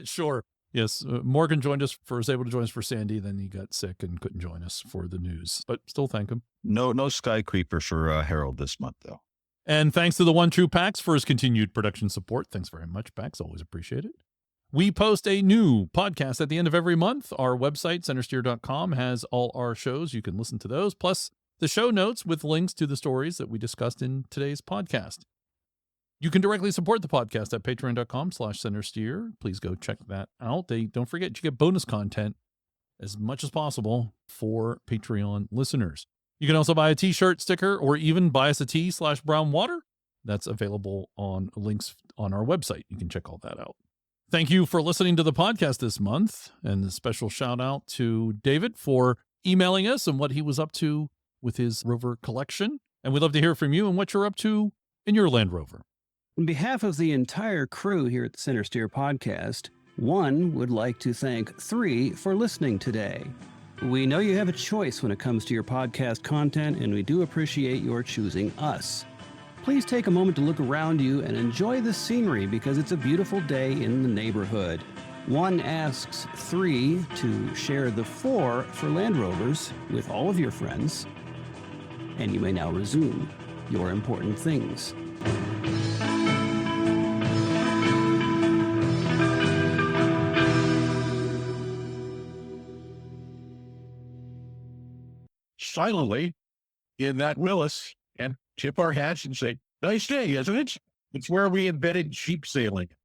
Sure. Yes. Morgan was able to join us for Sandy. Then he got sick and couldn't join us for the news, but still thank him. No Sky Creeper for Harold this month, though. And thanks to the One True Pax for his continued production support. Thanks very much, Pax. Always appreciate it. We post a new podcast at the end of every month. Our website, CentreSteer.com, has all our shows. You can listen to those, plus the show notes with links to the stories that we discussed in today's podcast. You can directly support the podcast at patreon.com/CentreSteer. Please go check that out. Don't forget, you get bonus content as much as possible for Patreon listeners. You can also buy a t-shirt, sticker, or even buy us a tea/brown That's available on links on our website. You can check all that out. Thank you for listening to the podcast this month. And a special shout out to David for emailing us and what he was up to with his Rover collection. And we'd love to hear from you and what you're up to in your Land Rover. On behalf of the entire crew here at the CentreSteer podcast, 1 would like to thank 3 for listening today. We know you have a choice when it comes to your podcast content, and we do appreciate your choosing us. Please take a moment to look around you and enjoy the scenery because it's a beautiful day in the neighborhood. 1 asks 3 to share the 4 for Land Rovers with all of your friends, and you may now resume your important things. Silently in that Willis and tip our hats and say, nice day, isn't it? It's where we invented sheep sailing.